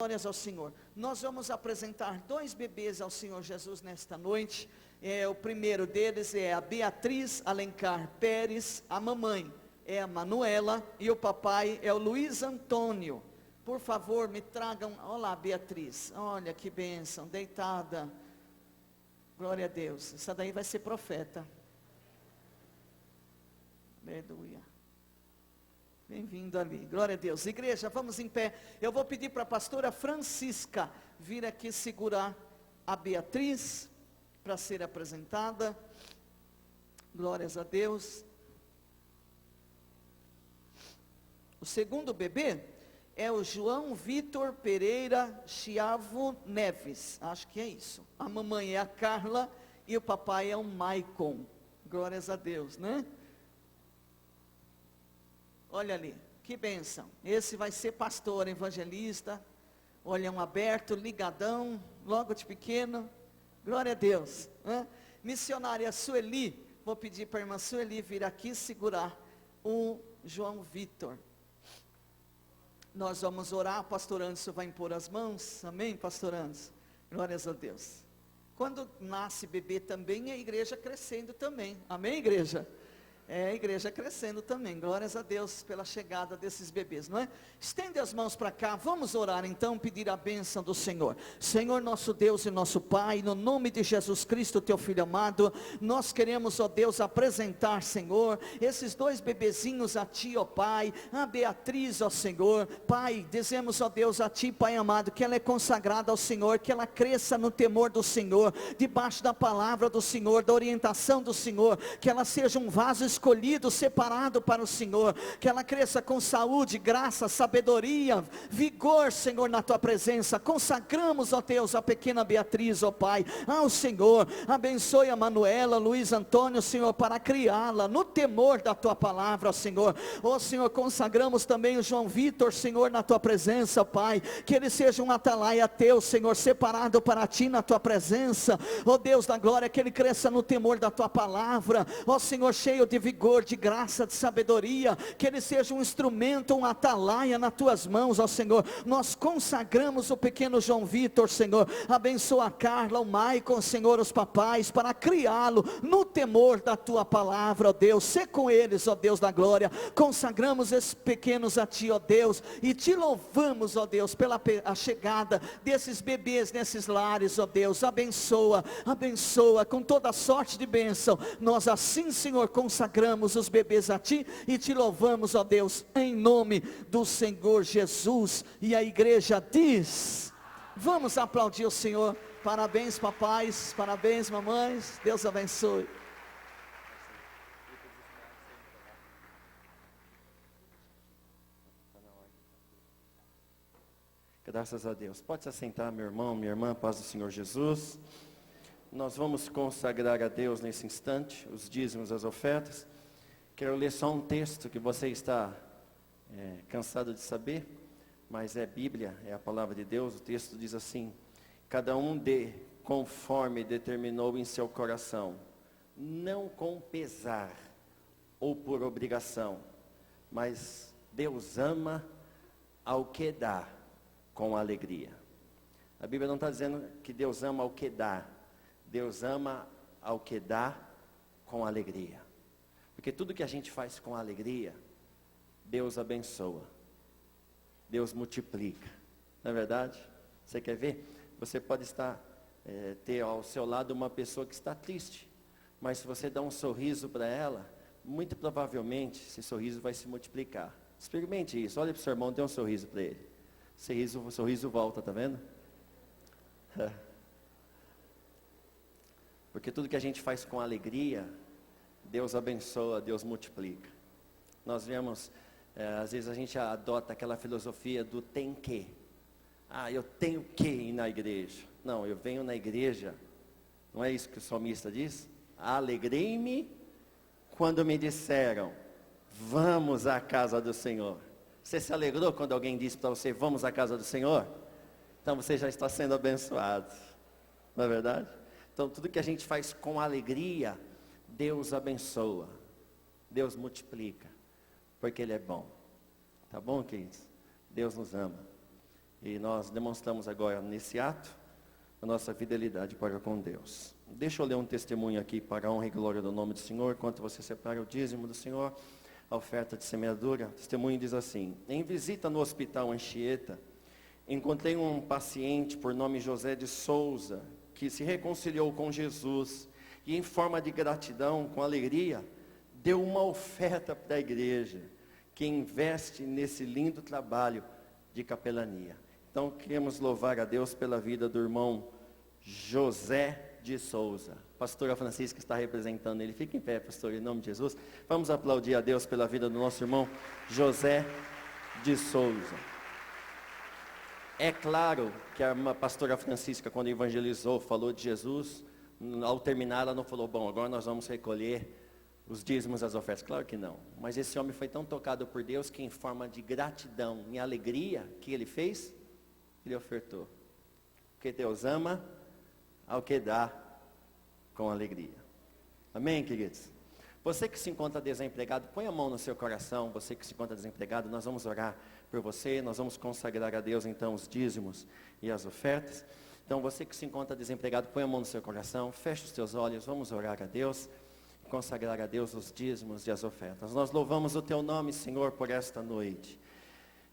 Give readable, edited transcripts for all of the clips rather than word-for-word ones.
Glórias ao Senhor. Nós vamos apresentar dois bebês ao Senhor Jesus nesta noite. O primeiro deles é a Beatriz Alencar Pérez. A mamãe é a Manuela e o papai é o Luiz Antônio. Por favor, me tragam. Olá, Beatriz. Olha que bênção, deitada. Glória a Deus. Essa daí vai ser profeta. Aleluia. Bem-vindo ali, glória a Deus. Igreja, vamos em pé. Eu vou pedir para a pastora Francisca vir aqui segurar a Beatriz para ser apresentada. Glórias a Deus. O segundo bebê é o João Vitor Pereira Chiavo Neves. Acho que é isso. A mamãe é a Carla e o papai é o Maicon. Glórias a Deus, né? Olha ali, que bênção. Esse vai ser pastor, evangelista, olhão aberto, ligadão, logo de pequeno. Glória a Deus, né? Missionária Sueli, vou pedir para a irmã Sueli vir aqui segurar o João Vitor. Nós vamos orar, pastor Anderson vai impor as mãos, amém, pastor Anderson? Glórias a Deus. Quando nasce bebê também, é a igreja crescendo também, amém, igreja? É a igreja crescendo também, glórias a Deus pela chegada desses bebês, não é? Estende as mãos para cá, vamos orar então, pedir a bênção do Senhor. Senhor nosso Deus e nosso Pai, no nome de Jesus Cristo, teu Filho amado, nós queremos, ó Deus, apresentar, Senhor, esses dois bebezinhos a Ti, ó Pai, a Beatriz, ó Senhor, Pai, dizemos, ó Deus, a Ti, Pai amado, que ela é consagrada ao Senhor, que ela cresça no temor do Senhor, debaixo da palavra do Senhor, da orientação do Senhor, que ela seja um vaso escolhido, separado para o Senhor, que ela cresça com saúde, graça, sabedoria, vigor, Senhor, na Tua presença. Consagramos, ó Deus, a pequena Beatriz, ó Pai, ao Senhor. Abençoe a Manuela, Luiz Antônio, Senhor, para criá-la no temor da Tua palavra, ó Senhor. Ó Senhor, consagramos também o João Vitor, Senhor, na Tua presença, ó Pai, que ele seja um atalaia Teu, Senhor, separado para Ti na Tua presença, ó Deus da glória, que ele cresça no temor da Tua palavra, ó Senhor, cheio de vigor, de graça, de sabedoria, que ele seja um instrumento, um atalaia nas Tuas mãos, ó Senhor. Nós consagramos o pequeno João Vitor, Senhor. Abençoa a Carla, o Maicon, Senhor, os papais, para criá-lo no temor da Tua palavra, ó Deus. Sê com eles, ó Deus da glória. Consagramos esses pequenos a Ti, ó Deus, e Te louvamos, ó Deus, pela a chegada desses bebês nesses lares, ó Deus. Abençoa, abençoa com toda sorte de bênção. Nós assim, Senhor, consagramos os bebês a Ti e Te louvamos, ó Deus, em nome do Senhor Jesus. E a igreja diz, vamos aplaudir o Senhor. Parabéns, papais, parabéns, mamães, Deus abençoe. Graças a Deus. Pode se assentar, meu irmão, minha irmã, paz do Senhor Jesus. Nós vamos consagrar a Deus nesse instante os dízimos, as ofertas. Quero ler só um texto que você está cansado de saber, mas é Bíblia, é a palavra de Deus. O texto diz assim: cada um dê conforme determinou em seu coração, não com pesar ou por obrigação, mas Deus ama ao que dá com alegria. A Bíblia não está dizendo que Deus ama ao que dá, Deus ama ao que dá com alegria. Porque tudo que a gente faz com alegria, Deus abençoa, Deus multiplica. Não é verdade? Você quer ver? Você pode ter ao seu lado uma pessoa que está triste, mas se você dá um sorriso para ela, muito provavelmente esse sorriso vai se multiplicar. Experimente isso, olha para o seu irmão, dê um sorriso para ele. O sorriso volta, está vendo? Porque tudo que a gente faz com alegria, Deus abençoa, Deus multiplica. Nós vemos, às vezes a gente adota aquela filosofia do tem que. Eu tenho que ir na igreja. Não, eu venho na igreja. Não é isso que o salmista diz? Alegrei-me quando me disseram, vamos à casa do Senhor. Você se alegrou quando alguém disse para você, vamos à casa do Senhor? Então você já está sendo abençoado. Não é verdade? Então tudo que a gente faz com alegria, Deus abençoa, Deus multiplica, porque Ele é bom. Tá bom, queridos? Deus nos ama. E nós demonstramos agora nesse ato a nossa fidelidade para com Deus. Deixa eu ler um testemunho aqui para a honra e glória do nome do Senhor, enquanto você separa o dízimo do Senhor, a oferta de semeadura. O testemunho diz assim: em visita no hospital Anchieta, encontrei um paciente por nome José de Souza, que se reconciliou com Jesus e em forma de gratidão, com alegria, deu uma oferta para a igreja, que investe nesse lindo trabalho de capelania. Então queremos louvar a Deus pela vida do irmão José de Souza. A pastora Francisca está representando ele. Fique em pé, pastor, em nome de Jesus. Vamos aplaudir a Deus pela vida do nosso irmão José de Souza. É claro que a pastora Francisca, quando evangelizou, falou de Jesus, ao terminar ela não falou, bom, agora nós vamos recolher os dízimos, as ofertas. Claro que não. Mas esse homem foi tão tocado por Deus que em forma de gratidão e alegria, que ele fez? Ele ofertou. Porque Deus ama ao que dá com alegria. Amém, queridos? Você que se encontra desempregado, põe a mão no seu coração. Você que se encontra desempregado, nós vamos orar por você. Nós vamos consagrar a Deus então os dízimos e as ofertas. Então você que se encontra desempregado, põe a mão no seu coração. Feche os teus olhos, vamos orar a Deus. Consagrar a Deus os dízimos e as ofertas. Nós louvamos o teu nome, Senhor, por esta noite.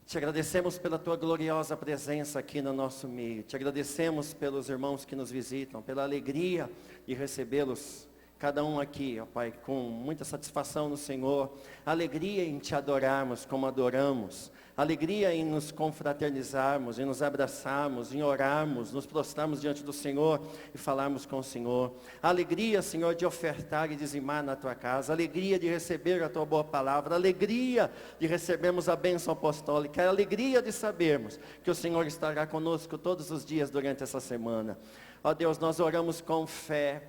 Te agradecemos pela tua gloriosa presença aqui no nosso meio. Te agradecemos pelos irmãos que nos visitam, pela alegria de recebê-los, cada um aqui, ó Pai, com muita satisfação no Senhor. Alegria em te adorarmos como adoramos. Alegria em nos confraternizarmos, em nos abraçarmos, em orarmos, nos prostrarmos diante do Senhor e falarmos com o Senhor. Alegria, Senhor, de ofertar e dizimar na tua casa. Alegria de receber a tua boa palavra. Alegria de recebermos a bênção apostólica. Alegria de sabermos que o Senhor estará conosco todos os dias durante essa semana. Ó Deus, nós oramos com fé,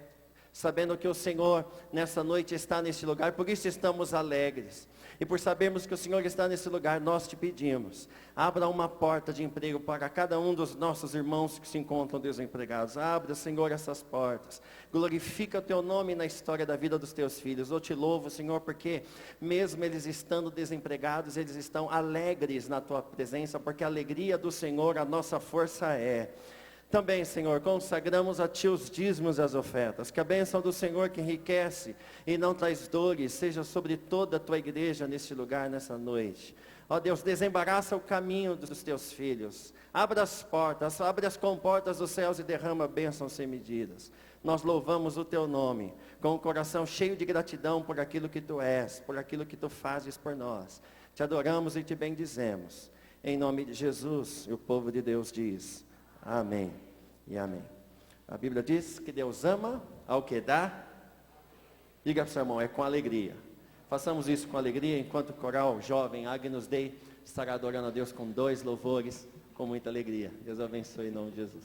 sabendo que o Senhor nessa noite está neste lugar, por isso estamos alegres. E por sabermos que o Senhor está nesse lugar, nós te pedimos, abra uma porta de emprego para cada um dos nossos irmãos que se encontram desempregados. Abra, Senhor, essas portas. Glorifica o teu nome na história da vida dos teus filhos. Eu te louvo, Senhor, porque mesmo eles estando desempregados, eles estão alegres na tua presença, porque a alegria do Senhor a nossa força é. Também, Senhor, consagramos a Ti os dízimos e as ofertas. Que a bênção do Senhor que enriquece e não traz dores, seja sobre toda a Tua igreja neste lugar, nessa noite. Ó Deus, desembaraça o caminho dos Teus filhos. Abra as portas, abre as comportas dos céus e derrama bênçãos sem medidas. Nós louvamos o Teu nome, com o coração cheio de gratidão por aquilo que Tu és, por aquilo que Tu fazes por nós. Te adoramos e Te bendizemos. Em nome de Jesus, e o povo de Deus diz... Amém e amém. A Bíblia diz que Deus ama ao que dá. Diga para o seu irmão, é com alegria. Façamos isso com alegria, enquanto o coral jovem Agnus Dei estará adorando a Deus com 2 louvores, com muita alegria. Deus abençoe em nome de Jesus.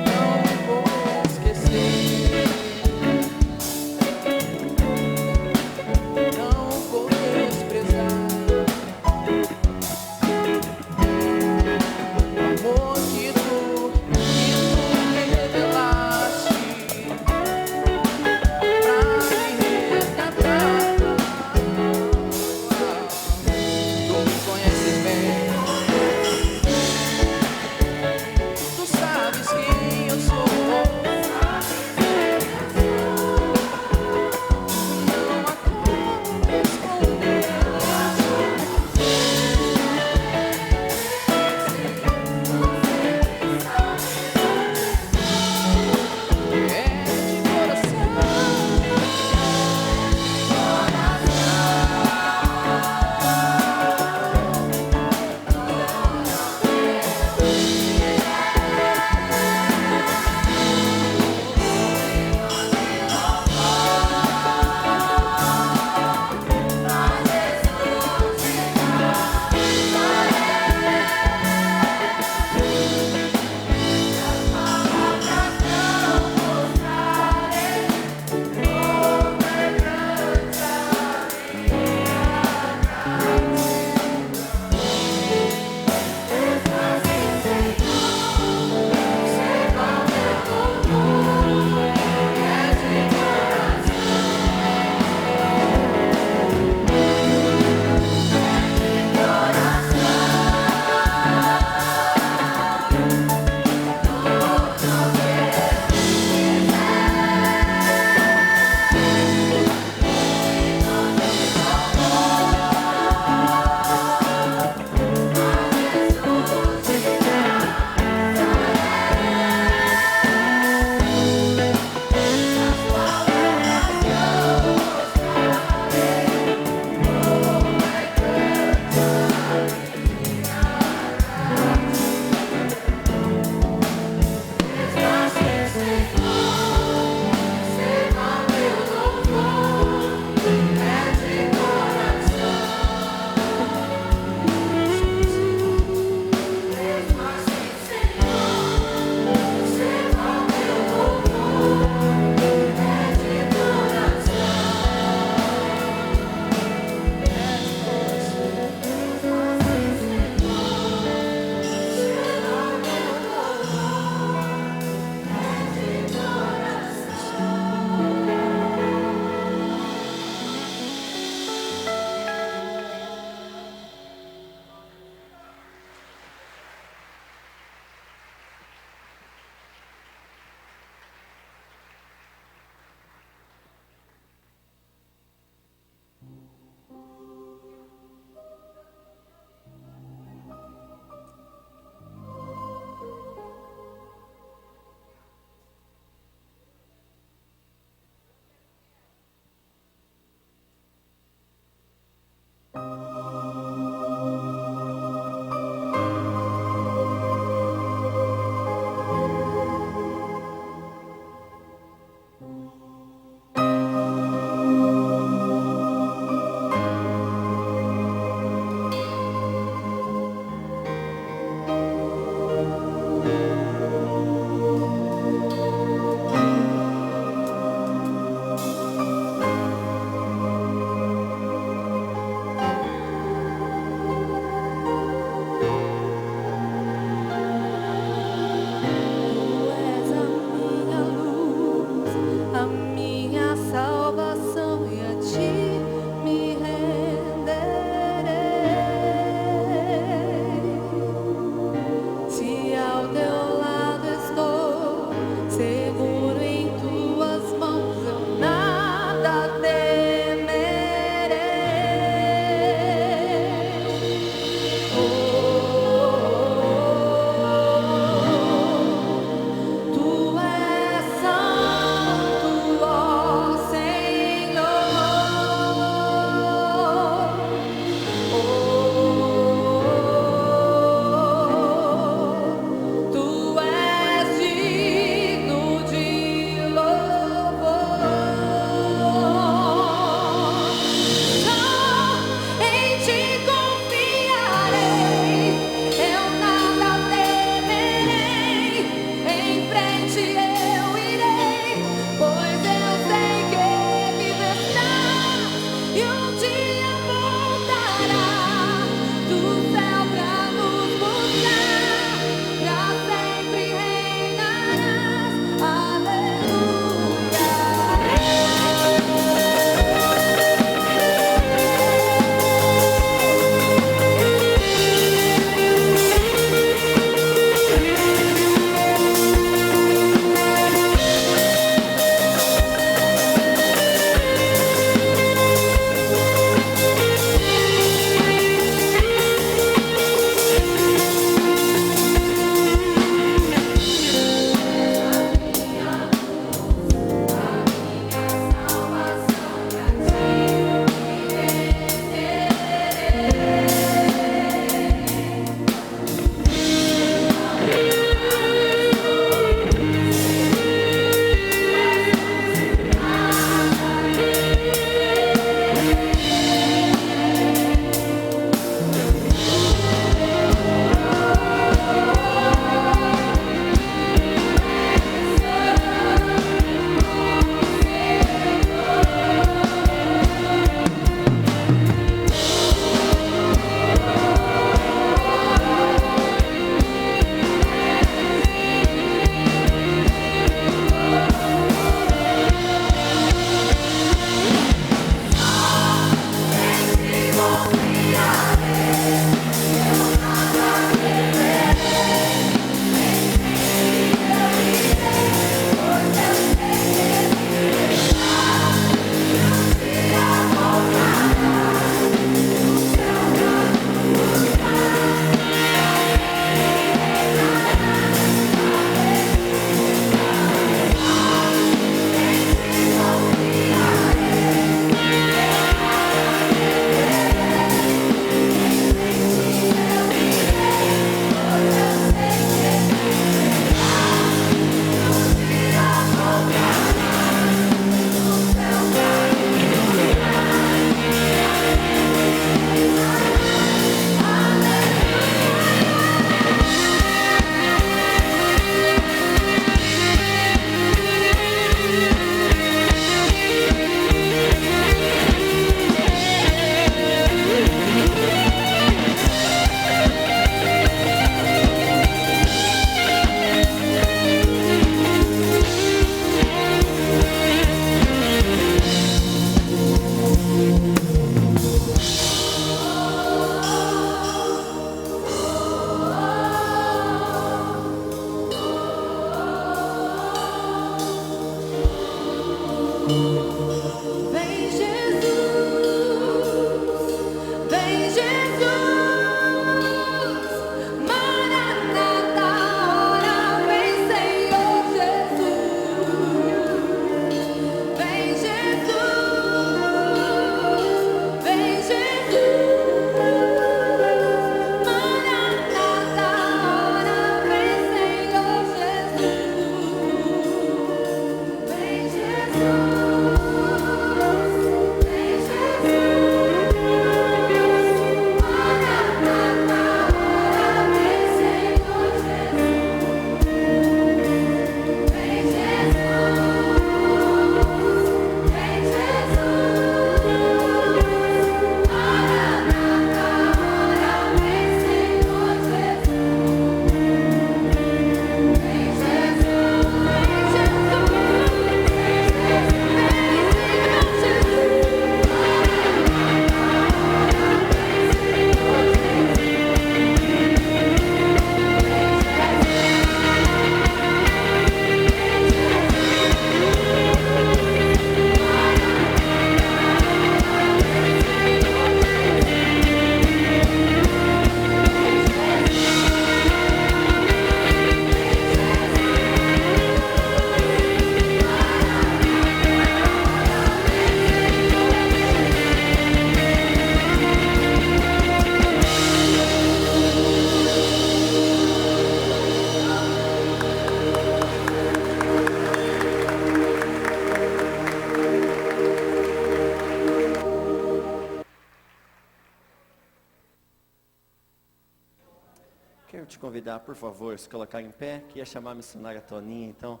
Quero te convidar, por favor, se colocar em pé. Queria chamar a missionária Toninha, então,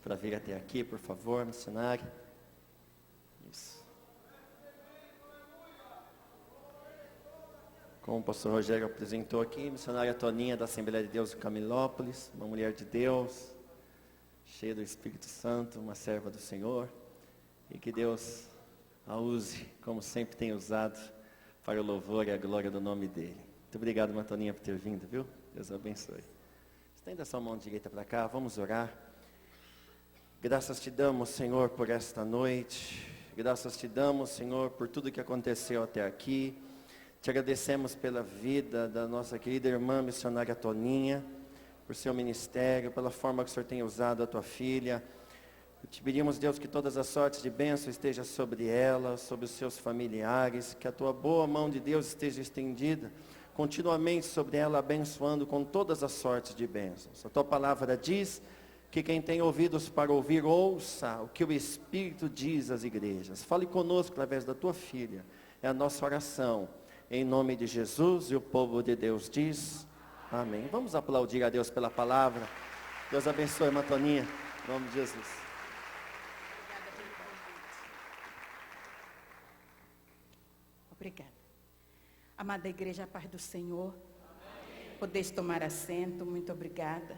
para vir até aqui, por favor, missionária. Isso. Como o pastor Rogério apresentou aqui, missionária Toninha da Assembleia de Deus de Camilópolis, uma mulher de Deus, cheia do Espírito Santo, uma serva do Senhor, e que Deus a use, como sempre tem usado, para o louvor e a glória do nome dele. Muito obrigado, Toninha, por ter vindo, viu? Deus abençoe. Estenda sua mão direita para cá, vamos orar. Graças te damos, Senhor, por esta noite. Graças te damos, Senhor, por tudo que aconteceu até aqui. Te agradecemos pela vida da nossa querida irmã missionária Toninha, por seu ministério, pela forma que o Senhor tem usado a tua filha. Te pedimos, Deus, que todas as sortes de bênção estejam sobre ela, sobre os seus familiares, que a tua boa mão de Deus esteja estendida continuamente sobre ela, abençoando com todas as sortes de bênçãos. A tua palavra diz que quem tem ouvidos para ouvir, ouça o que o Espírito diz às igrejas. Fale conosco através da tua filha, é a nossa oração. Em nome de Jesus, e o povo de Deus diz, amém. Vamos aplaudir a Deus pela palavra. Deus abençoe, irmã Toninha, em nome de Jesus. Obrigada. Amada igreja, a paz do Senhor. Podeis tomar assento, muito obrigada.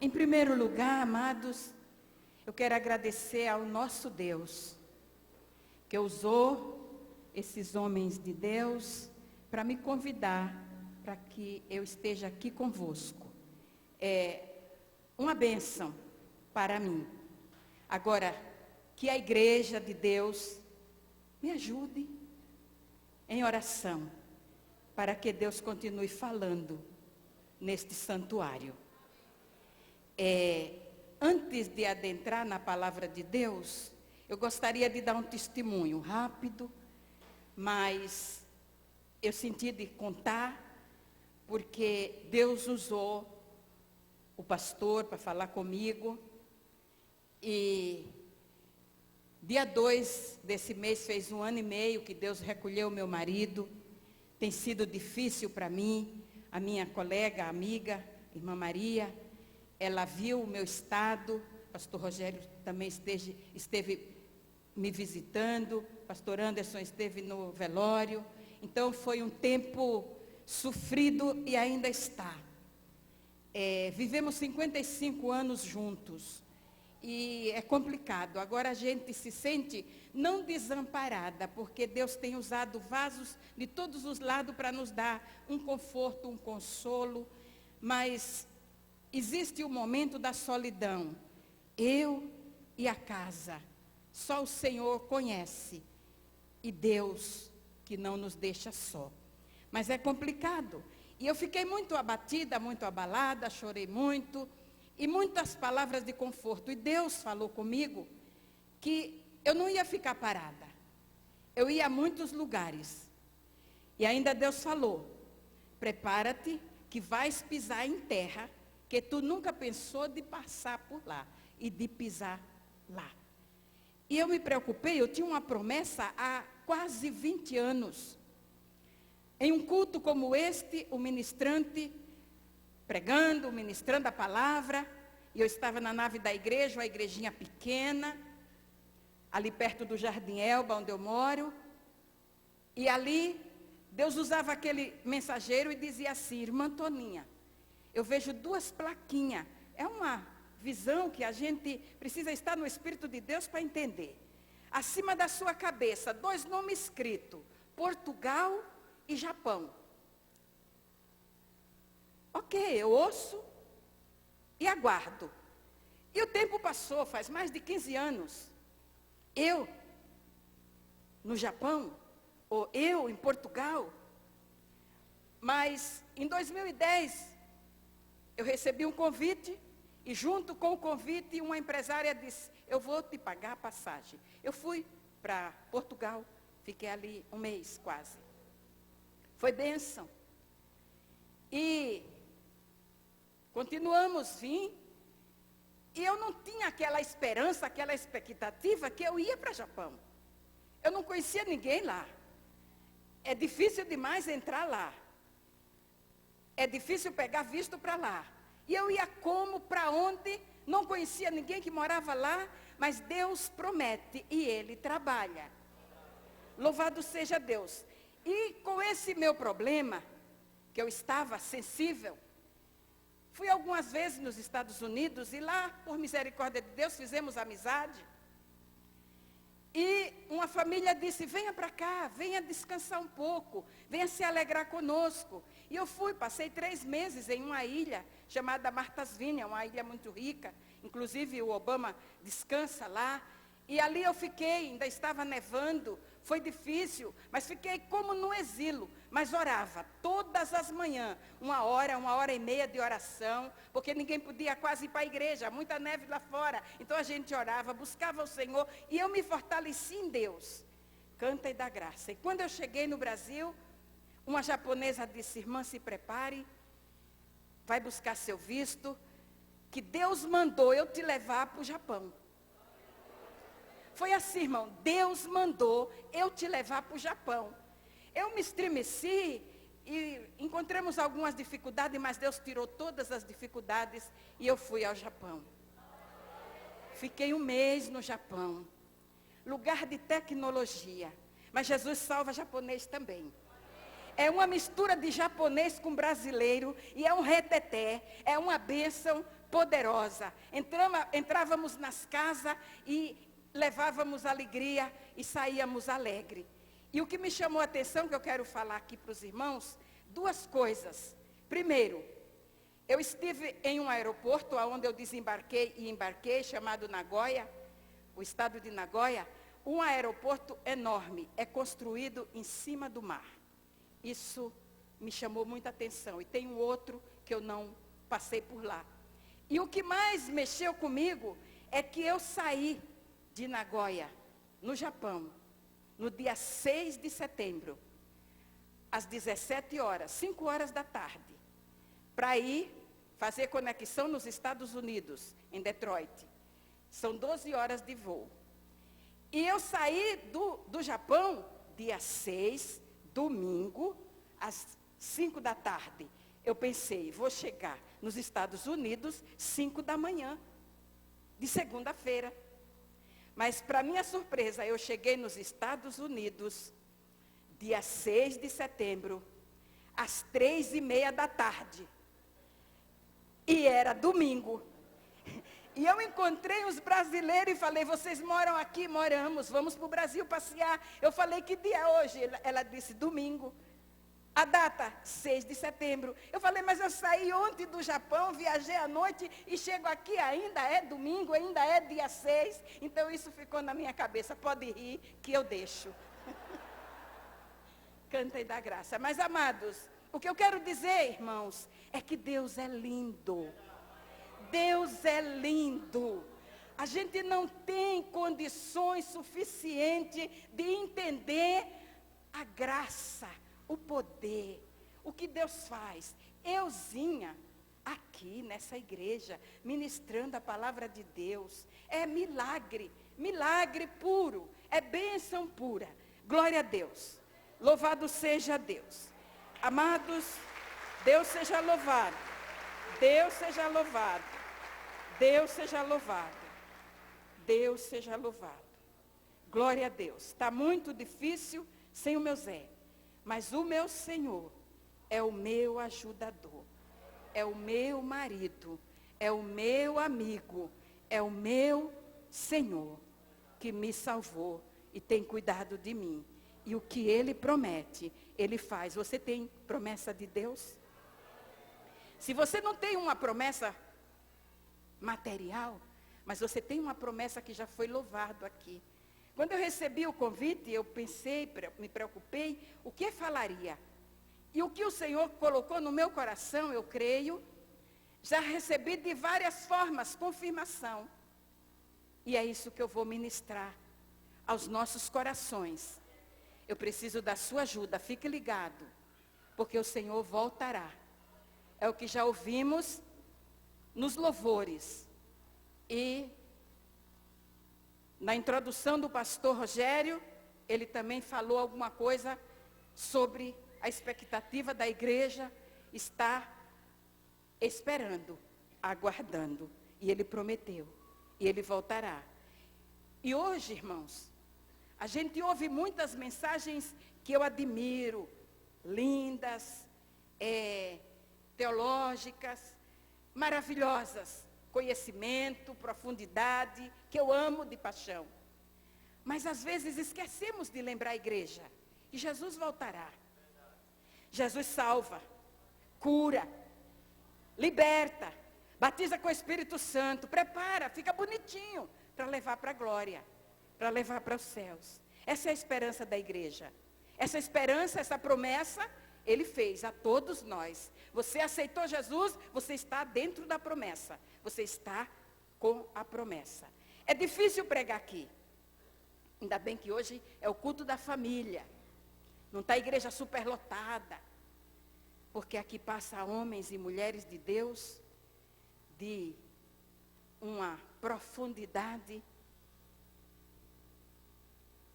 Em primeiro lugar, amados, eu quero agradecer ao nosso Deus, que usou esses homens de Deus para me convidar para que eu esteja aqui convosco. É uma bênção para mim. Agora, que a igreja de Deus me ajude em oração, para que Deus continue falando neste santuário. Antes de adentrar na palavra de Deus, eu gostaria de dar um testemunho rápido, mas eu senti de contar, porque Deus usou o pastor para falar comigo, e dia 2 desse mês fez 1 ano e meio que Deus recolheu meu marido. Tem sido difícil para mim. A minha colega, amiga, irmã Maria, ela viu o meu estado. Pastor Rogério também esteve me visitando. Pastor Anderson esteve no velório. Então foi um tempo sofrido e ainda está. Vivemos 55 anos juntos. E é complicado. Agora a gente se sente não desamparada, porque Deus tem usado vasos de todos os lados para nos dar um conforto, um consolo. Mas existe o momento da solidão. Eu e a casa. Só o Senhor conhece. E Deus que não nos deixa só. Mas é complicado. E eu fiquei muito abatida, muito abalada, chorei muito. E muitas palavras de conforto. E Deus falou comigo que eu não ia ficar parada. Eu ia a muitos lugares. E ainda Deus falou, prepara-te que vais pisar em terra que tu nunca pensou de passar por lá e de pisar lá. E eu me preocupei, eu tinha uma promessa há quase 20 anos. Em um culto como este, o ministrante pregando, ministrando a palavra, e eu estava na nave da igreja, uma igrejinha pequena, ali perto do Jardim Elba, onde eu moro, e ali, Deus usava aquele mensageiro e dizia assim, irmã Toninha, eu vejo 2 plaquinhas, é uma visão que a gente precisa estar no Espírito de Deus para entender. Acima da sua cabeça, 2 nomes escritos, Portugal e Japão. Ok, eu ouço e aguardo. E o tempo passou, faz mais de 15 anos. Eu, no Japão, ou eu em Portugal. Mas em 2010, eu recebi um convite, e junto com o convite, uma empresária disse, eu vou te pagar a passagem. Eu fui para Portugal, fiquei ali 1 mês quase. Foi bênção. E continuamos, vim, e eu não tinha aquela esperança, aquela expectativa que eu ia para o Japão. Eu não conhecia ninguém lá. É difícil demais entrar lá. é difícil pegar visto para lá. E eu ia como, para onde, não conhecia ninguém que morava lá, mas Deus promete e Ele trabalha. Louvado seja Deus. E com esse meu problema, que eu estava sensível, fui algumas vezes nos Estados Unidos e lá, por misericórdia de Deus, fizemos amizade. E uma família disse, venha para cá, venha descansar um pouco, venha se alegrar conosco. E eu fui, passei 3 meses em uma ilha chamada Martha's Vineyard, uma ilha muito rica. Inclusive o Obama descansa lá. E ali eu fiquei, ainda estava nevando, foi difícil, mas fiquei como no exílio. Mas orava todas as manhãs, 1 hora, 1 hora e meia de oração, porque ninguém podia quase ir para a igreja, muita neve lá fora. Então a gente orava, buscava o Senhor e eu me fortaleci em Deus. Canta e dá graça. E quando eu cheguei no Brasil, uma japonesa disse, irmã, se prepare, vai buscar seu visto, que Deus mandou eu te levar para o Japão. Foi assim, irmão, Deus mandou eu te levar para o Japão. Eu me estremeci e encontramos algumas dificuldades, mas Deus tirou todas as dificuldades e eu fui ao Japão. Fiquei 1 mês no Japão, lugar de tecnologia, mas Jesus salva japonês também. É uma mistura de japonês com brasileiro e é um reteté, é uma bênção poderosa. Entrávamos nas casas e levávamos alegria e saíamos alegre. E o que me chamou a atenção, que eu quero falar aqui para os irmãos, 2 coisas. Primeiro, eu estive em um aeroporto onde eu desembarquei e embarquei, chamado Nagoya, o estado de Nagoya, um aeroporto enorme, é construído em cima do mar. Isso me chamou muita atenção. E tem um outro que eu não passei por lá. E o que mais mexeu comigo é que eu saí de Nagoya, no Japão, no dia 6 de setembro, às 17 horas, 5 horas da tarde, para ir fazer conexão nos Estados Unidos, em Detroit. São 12 horas de voo. E eu saí do Japão, dia 6, domingo, às 5 da tarde. Eu pensei, vou chegar nos Estados Unidos 5 da manhã, de segunda-feira. Mas, para minha surpresa, eu cheguei nos Estados Unidos, dia 6 de setembro, às 3:30 da tarde. E era domingo. E eu encontrei os brasileiros e falei, vocês moram aqui? Moramos, vamos para o Brasil passear. Eu falei, que dia é hoje? Ela disse, domingo. A data, 6 de setembro. Eu falei, mas eu saí ontem do Japão, viajei à noite e chego aqui, ainda é domingo, ainda é dia 6. Então isso ficou na minha cabeça. Pode rir que eu deixo. Canta e dá graça. Mas, amados, o que eu quero dizer, irmãos, é que Deus é lindo. Deus é lindo. A gente não tem condições suficientes de entender a graça, o poder, o que Deus faz. Euzinha, aqui nessa igreja, ministrando a palavra de Deus, é milagre, milagre puro, é bênção pura. Glória a Deus, louvado seja Deus. Amados, Deus seja louvado, Deus seja louvado, Deus seja louvado, Deus seja louvado. Glória a Deus. Está muito difícil sem o meu Zé. Mas o meu Senhor é o meu ajudador, é o meu marido, é o meu amigo, é o meu Senhor que me salvou e tem cuidado de mim. E o que Ele promete, Ele faz. Você tem promessa de Deus? Se você não tem uma promessa material, mas você tem uma promessa que já foi louvado aqui. Quando eu recebi o convite, eu pensei, me preocupei, o que falaria? E o que o Senhor colocou no meu coração, eu creio, já recebi de várias formas, confirmação. E é isso que eu vou ministrar aos nossos corações. Eu preciso da sua ajuda, fique ligado, porque o Senhor voltará. É o que já ouvimos nos louvores. E na introdução do pastor Rogério, ele também falou alguma coisa sobre a expectativa da igreja está esperando, aguardando. E Ele prometeu. E Ele voltará. E hoje, irmãos, a gente ouve muitas mensagens que eu admiro, lindas, teológicas, maravilhosas, conhecimento, profundidade, que eu amo de paixão. Mas às vezes esquecemos de lembrar a igreja. E Jesus voltará. Jesus salva, cura, liberta, batiza com o Espírito Santo, prepara, fica bonitinho para levar para a glória, para levar para os céus. Essa é a esperança da igreja. Essa esperança, essa promessa, Ele fez a todos nós. Você aceitou Jesus, você está dentro da promessa. Você está com a promessa. É difícil pregar aqui. Ainda bem que hoje é o culto da família. Não está a igreja superlotada. Porque aqui passa homens e mulheres de Deus de uma profundidade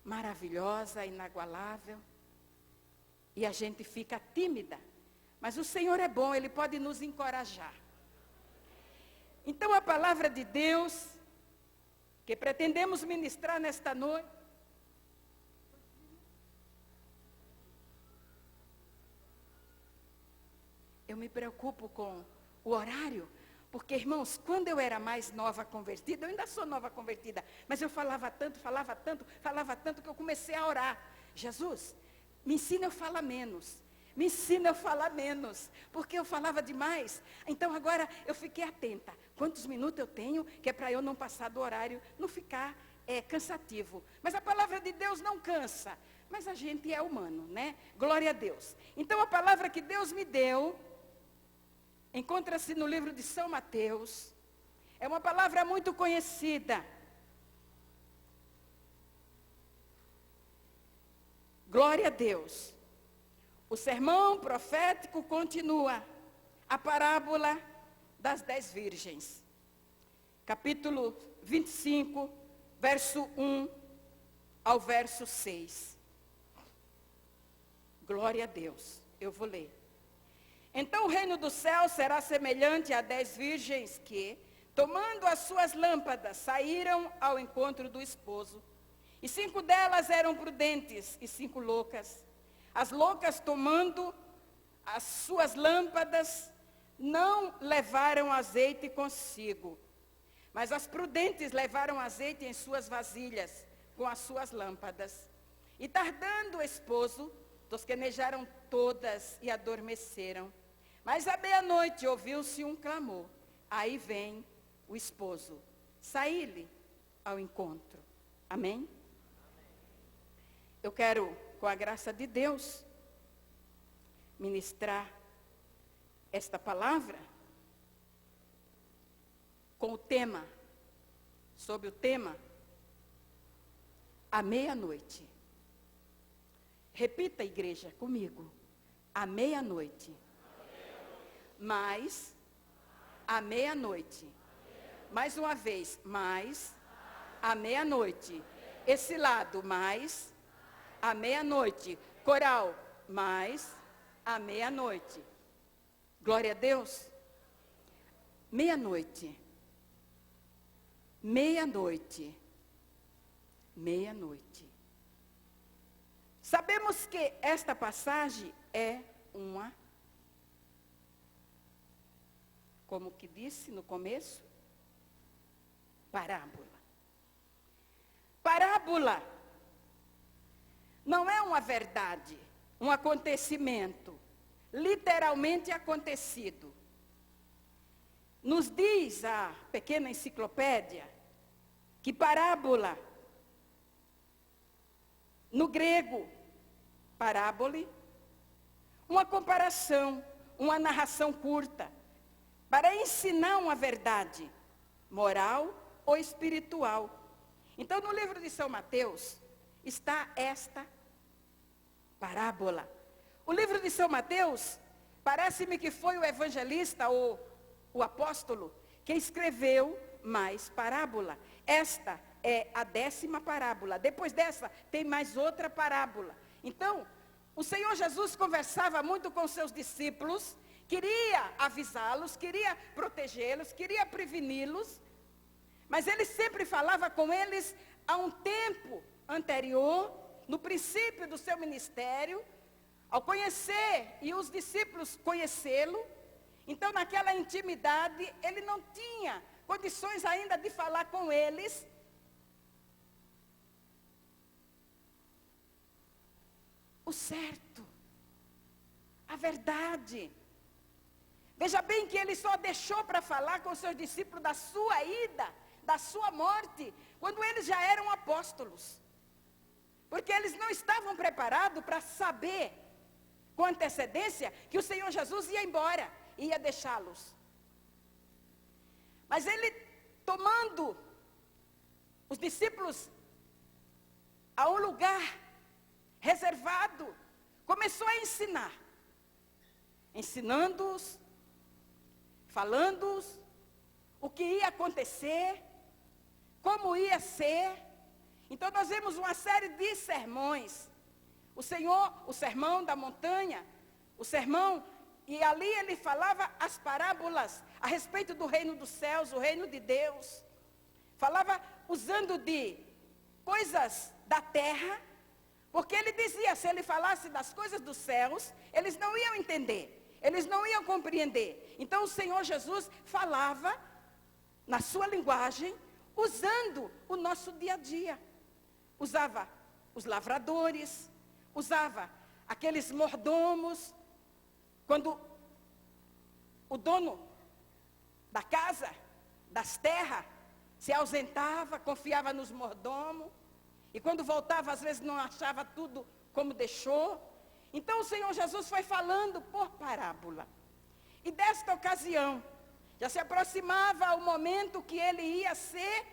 maravilhosa, inagualável. E a gente fica tímida. Mas o Senhor é bom, Ele pode nos encorajar. Então a palavra de Deus, que pretendemos ministrar nesta noite, eu me preocupo com o horário, porque, irmãos, quando eu era mais nova convertida, eu ainda sou nova convertida, mas eu falava tanto, que eu comecei a orar. Jesus, me ensina eu falar menos. Me ensina eu falar menos, porque eu falava demais. Então agora eu fiquei atenta. Quantos minutos eu tenho, que é para eu não passar do horário, não ficar cansativo. Mas a palavra de Deus não cansa. Mas a gente é humano, né? Glória a Deus. Então a palavra que Deus me deu, encontra-se no livro de São Mateus. É uma palavra muito conhecida. Glória a Deus. O sermão profético continua. A parábola das 10 virgens. Capítulo 25, verso 1 ao verso 6. Glória a Deus. Eu vou ler. Então o reino do céu será semelhante a 10 virgens que, tomando as suas lâmpadas, saíram ao encontro do esposo. E 5 delas eram prudentes e 5 loucas. As loucas, tomando as suas lâmpadas, não levaram azeite consigo. Mas as prudentes levaram azeite em suas vasilhas, com as suas lâmpadas. E tardando o esposo, tosquenejaram todas e adormeceram. Mas à meia-noite ouviu-se um clamor. Aí vem o esposo. Saí-lhe ao encontro. Amém? Eu quero, com a graça de Deus, ministrar esta palavra com o tema, sob o tema, à meia-noite. Repita, igreja, comigo. À meia-noite. Mais, à meia-noite. Mais uma vez, mais, à meia-noite. Esse lado, mais, à meia-noite. Coral, mais, à meia-noite. Glória a Deus. Meia-noite. Meia-noite. Meia-noite. Sabemos que esta passagem é uma, como que disse no começo, parábola. Parábola não é uma verdade, um acontecimento, literalmente acontecido. Nos diz a pequena enciclopédia que parábola, no grego, parábole, uma comparação, uma narração curta, para ensinar uma verdade moral ou espiritual. Então, no livro de São Mateus, está esta parábola. O livro de São Mateus, parece-me que foi o evangelista ou o apóstolo que escreveu mais parábola. Esta é a 10ª parábola. Depois dessa, tem mais outra parábola. Então, o Senhor Jesus conversava muito com seus discípulos queria avisá-los, queria protegê-los, queria preveni-los, mas ele sempre falava com eles há um tempo anterior, no princípio do seu ministério, ao conhecer e os discípulos conhecê-lo. Então, naquela intimidade, ele não tinha condições ainda de falar com eles. O certo, a verdade. Veja bem que ele só deixou para falar com seus discípulos da sua ida, da sua morte, quando eles já eram apóstolos. Porque eles não estavam preparados para saber, com antecedência, que o Senhor Jesus ia embora, ia deixá-los. Mas ele, tomando os discípulos a um lugar reservado, começou a ensinar. Ensinando-os, falando-os o que ia acontecer, como ia ser. Então nós vemos uma série de sermões. O sermão da montanha, o sermão, e ali ele falava as parábolas a respeito do reino dos céus, o reino de Deus. Falava usando de coisas da terra, porque ele dizia, se ele falasse das coisas dos céus, eles não iam entender, eles não iam compreender. Então o Senhor Jesus falava na sua linguagem, usando o nosso dia a dia. Usava os lavradores, usava aqueles mordomos, quando o dono da casa, das terras, se ausentava, confiava nos mordomos, e quando voltava, às vezes não achava tudo como deixou. Então o Senhor Jesus foi falando por parábola. E desta ocasião, já se aproximava o momento que ele ia ser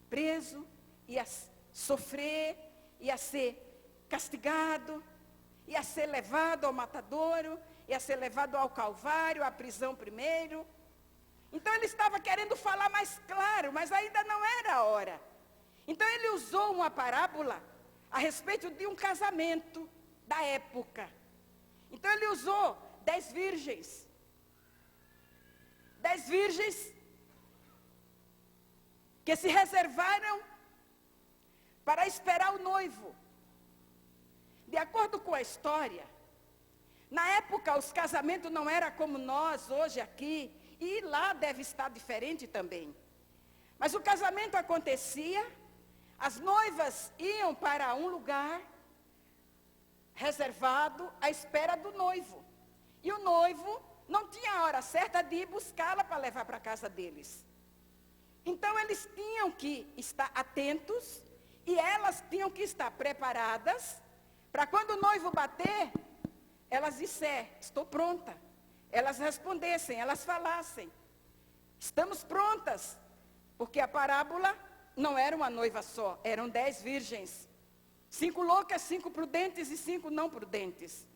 preso, ia sofrer, ia ser castigado, ia ser levado ao matadouro, ia ser levado ao Calvário, à prisão primeiro. Então ele estava querendo falar mais claro, mas ainda não era a hora. Então ele usou uma parábola a respeito de um casamento da época. Então ele usou 10 virgens. 10 virgens que se reservaram para esperar o noivo. De acordo com a história, na época os casamentos não eram como nós hoje aqui, e lá deve estar diferente também. Mas o casamento acontecia, as noivas iam para um lugar reservado à espera do noivo. E o noivo não tinha a hora certa de ir buscá-la para levar para a casa deles. Então eles tinham que estar atentos e elas tinham que estar preparadas para quando o noivo bater, elas disserem, estou pronta. Elas respondessem, elas falassem, estamos prontas. Porque a parábola não era uma noiva só, eram 10 virgens. 5 loucas, 5 prudentes e 5 não prudentes.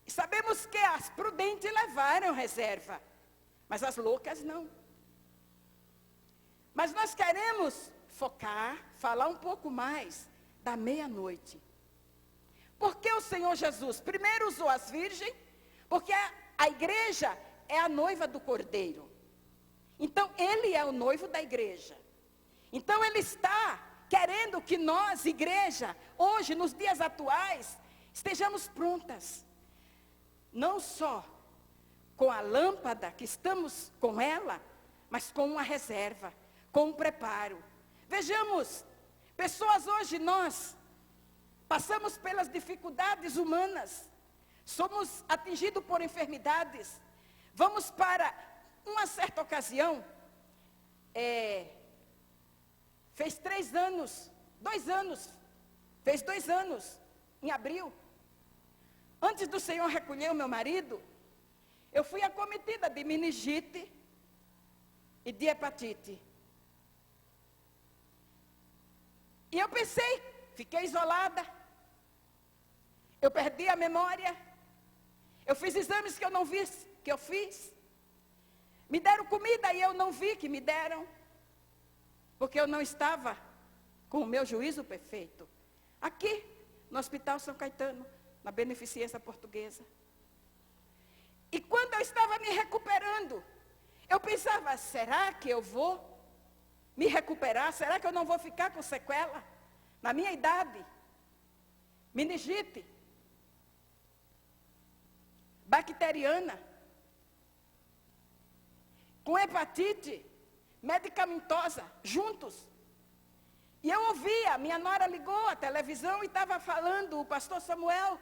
E sabemos que as prudentes levaram reserva, mas as loucas não. Mas nós queremos focar, falar um pouco mais da meia-noite. Porque o Senhor Jesus primeiro usou as virgens, porque a igreja é a noiva do Cordeiro. Então ele é o noivo da igreja. Então ele está querendo que nós, igreja, hoje, nos dias atuais, estejamos prontas. Não só com a lâmpada, que estamos com ela, mas com uma reserva, com um preparo. Vejamos, pessoas hoje, nós passamos pelas dificuldades humanas, somos atingidos por enfermidades, vamos para uma certa ocasião, fez 3 anos, 2 anos, fez 2 anos, em abril, antes do Senhor recolher o meu marido, eu fui acometida de meningite e de hepatite. E eu pensei, fiquei isolada, eu perdi a memória, eu fiz exames que eu não vi, que eu fiz, me deram comida e eu não vi que me deram, porque eu não estava com o meu juízo perfeito. Aqui, no Hospital São Caetano, na Beneficência Portuguesa. E quando eu estava me recuperando, eu pensava, será que eu vou me recuperar? Será que eu não vou ficar com sequela? Na minha idade, meningite, bacteriana, com hepatite, medicamentosa, juntos. E eu ouvia, minha nora ligou a televisão e estava falando, o pastor Samuel.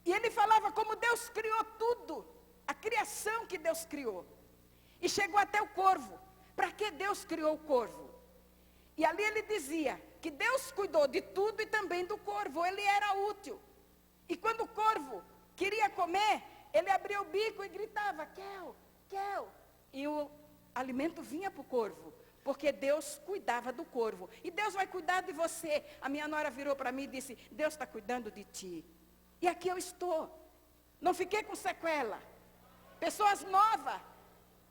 E ele falava como Deus criou tudo, a criação que Deus criou. E chegou até o corvo. Para que Deus criou o corvo? E ali ele dizia que Deus cuidou de tudo e também do corvo, ele era útil. E quando o corvo queria comer, ele abria o bico e gritava, quel, quel. E o alimento vinha para o corvo, porque Deus cuidava do corvo. E Deus vai cuidar de você. A minha nora virou para mim e disse, Deus está cuidando de ti. E aqui eu estou. Não fiquei com sequela. Pessoas novas,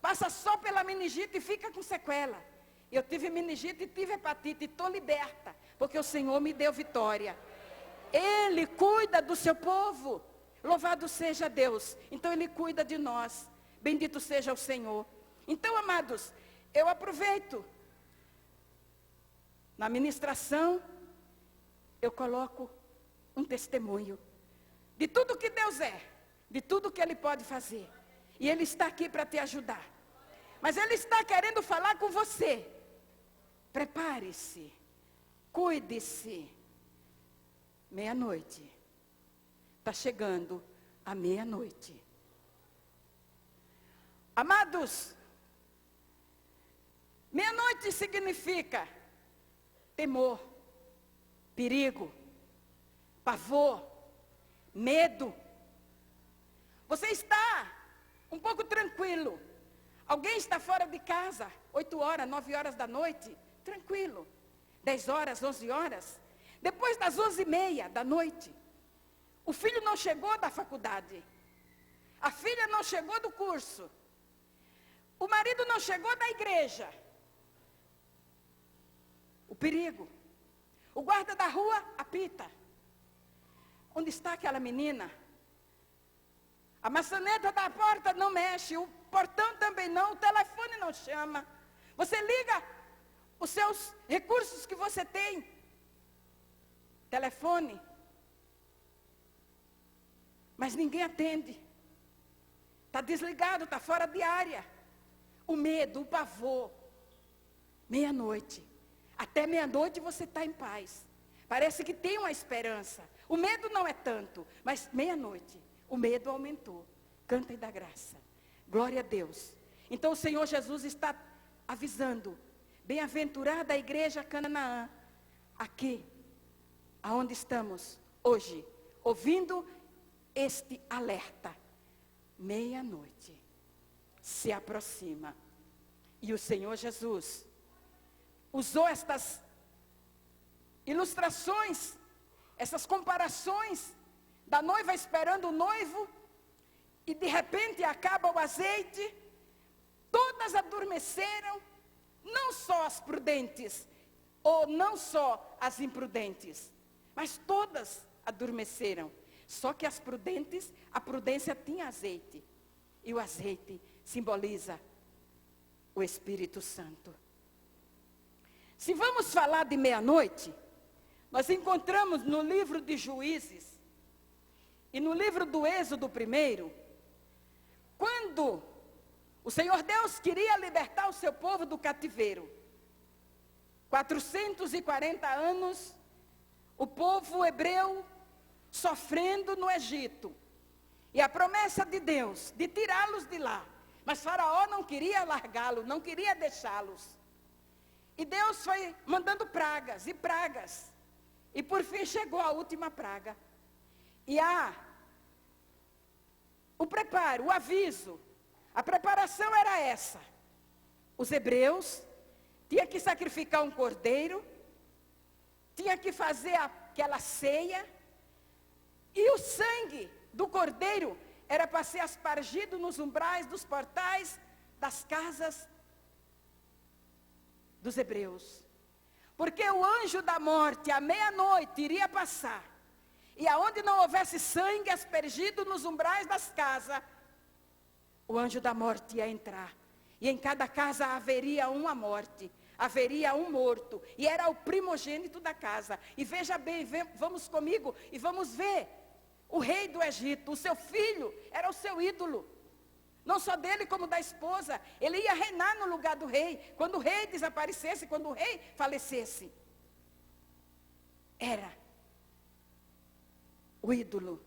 passa só pela meningite e fica com sequela. Eu tive meningite e tive hepatite e estou liberta, porque o Senhor me deu vitória. Ele cuida do seu povo. Louvado seja Deus. Então Ele cuida de nós. Bendito seja o Senhor. Então, amados, eu aproveito. Na ministração, eu coloco um testemunho de tudo que Deus é, de tudo que Ele pode fazer. E Ele está aqui para te ajudar. Mas Ele está querendo falar com você. Prepare-se, cuide-se. Meia-noite. Está chegando a meia-noite. Amados, meia-noite significa temor, perigo, pavor, medo. Você está um pouco tranquilo. Alguém está fora de casa, 8 horas, 9 horas da noite, tranquilo. 10 horas, 11 horas. Depois das 11h30 da noite, o filho não chegou da faculdade. A filha não chegou do curso. O marido não chegou da igreja. O perigo. O guarda da rua apita. Onde está aquela menina? A maçaneta da porta não mexe, o portão também não, o telefone não chama. Você liga os seus recursos que você tem. Telefone. Mas ninguém atende. Está desligado, está fora de área. O medo, o pavor. Meia-noite. Até meia-noite você está em paz. Parece que tem uma esperança. O medo não é tanto, mas meia-noite. O medo aumentou. Cantem da graça. Glória a Deus. Então o Senhor Jesus está avisando. Bem-aventurada a igreja Canaã. Aqui, aonde estamos hoje, ouvindo este alerta. Meia-noite se aproxima. E o Senhor Jesus usou estas ilustrações, essas comparações da noiva esperando o noivo, e de repente acaba o azeite, todas adormeceram, não só as prudentes, ou não só as imprudentes, mas todas adormeceram. Só que as prudentes, a prudência tinha azeite, e o azeite simboliza o Espírito Santo. Se vamos falar de meia-noite, nós encontramos no livro de Juízes, e no livro do Êxodo 1, quando o Senhor Deus queria libertar o seu povo do cativeiro, 440 anos, o povo hebreu sofrendo no Egito, e a promessa de Deus de tirá-los de lá, mas Faraó não queria largá-los, não queria deixá-los, e Deus foi mandando pragas e pragas, e por fim chegou a última praga, e o preparo, o aviso, a preparação era essa. Os hebreus tinham que sacrificar um cordeiro, tinha que fazer aquela ceia, e o sangue do cordeiro era para ser aspargido nos umbrais dos portais das casas dos hebreus. Porque o anjo da morte, à meia-noite, iria passar, e aonde não houvesse sangue aspergido nos umbrais das casas, o anjo da morte ia entrar. E em cada casa haveria uma morte, haveria um morto, e era o primogênito da casa. E veja bem, vamos comigo e vamos ver o rei do Egito. O seu filho era o seu ídolo, não só dele como da esposa. Ele ia reinar no lugar do rei. Quando o rei desaparecesse, quando o rei falecesse, era o ídolo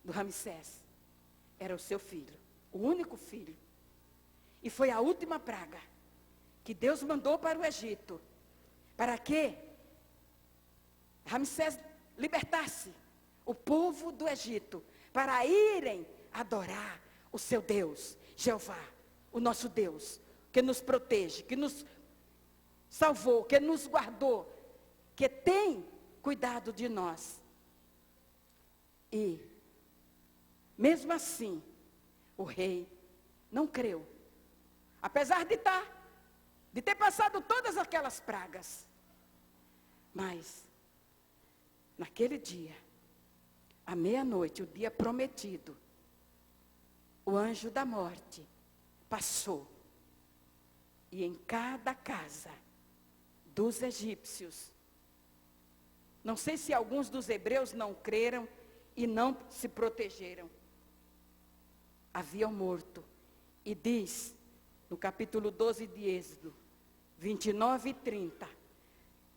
do Ramsés, era o seu filho, o único filho. E foi a última praga que Deus mandou para o Egito, para que Ramsés libertasse o povo do Egito, para irem adorar o seu Deus, Jeová, o nosso Deus, que nos protege, que nos salvou, que nos guardou, que tem cuidado de nós. E, mesmo assim, o rei não creu. Apesar de ter passado todas aquelas pragas. Mas, naquele dia, à meia-noite, o dia prometido, o anjo da morte passou. E em cada casa dos egípcios, não sei se alguns dos hebreus não creram e não se protegeram, havia um morto. E diz, no capítulo 12 de Êxodo, 29 e 30,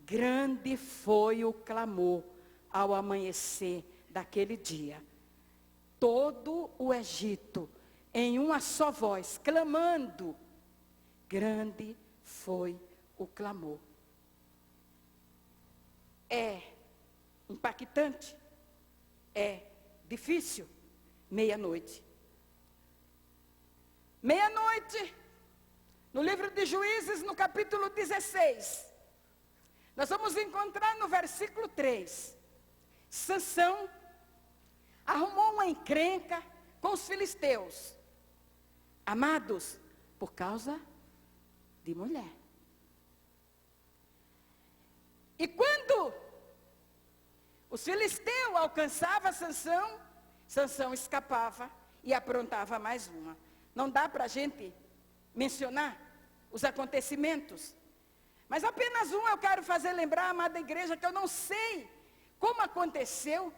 grande foi o clamor ao amanhecer daquele dia. Todo o Egito, em uma só voz, clamando, grande foi o clamor. É impactante, é difícil. Meia-noite. Meia-noite, no livro de Juízes, no capítulo 16, nós vamos encontrar no versículo 3, Sansão arrumou uma encrenca com os filisteus, amados, por causa de mulher. E quando os filisteus alcançavam Sansão, Sansão escapava e aprontava mais uma. Não dá para a gente mencionar os acontecimentos, mas apenas um eu quero fazer lembrar, amada igreja, que eu não sei como aconteceu,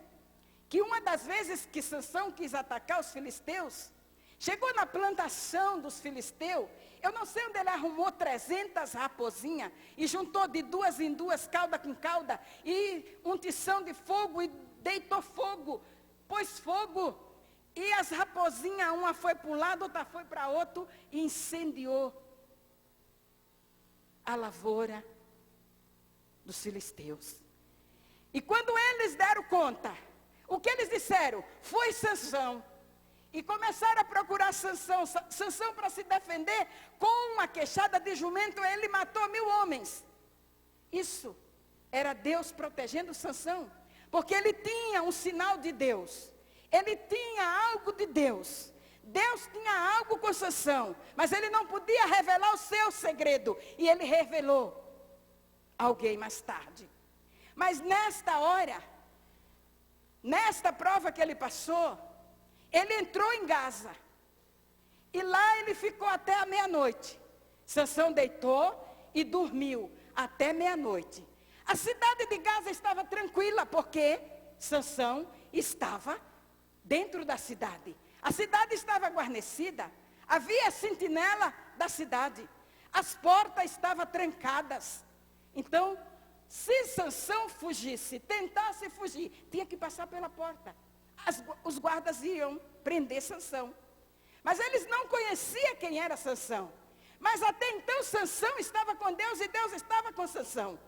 que uma das vezes que Sansão quis atacar os filisteus, chegou na plantação dos filisteus, eu não sei onde ele arrumou 300 raposinhas, e juntou de duas em duas, cauda com cauda, e um tição de fogo, e deitou fogo, pôs fogo, e as raposinhas, uma foi para um lado, outra foi para outro, e incendiou a lavoura dos filisteus. E quando eles deram conta, o que eles disseram? Foi Sansão. E começaram a procurar Sansão. Sansão, para se defender, com uma queixada de jumento, ele matou 1000 homens. Isso era Deus protegendo Sansão, porque ele tinha um sinal de Deus. Ele tinha algo de Deus. Deus tinha algo com Sansão, mas ele não podia revelar o seu segredo. E ele revelou alguém mais tarde. Mas nesta hora, nesta prova que ele passou, ele entrou em Gaza. E lá ele ficou até a meia-noite. Sansão deitou e dormiu até meia-noite. A cidade de Gaza estava tranquila, porque Sansão estava dentro da cidade. A cidade estava guarnecida. Havia sentinela da cidade. As portas estavam trancadas. Então, se Sansão fugisse, tentasse fugir, tinha que passar pela porta. Os guardas iam prender Sansão. Mas eles não conheciam quem era Sansão. Mas até então Sansão estava com Deus e Deus estava com Sansão.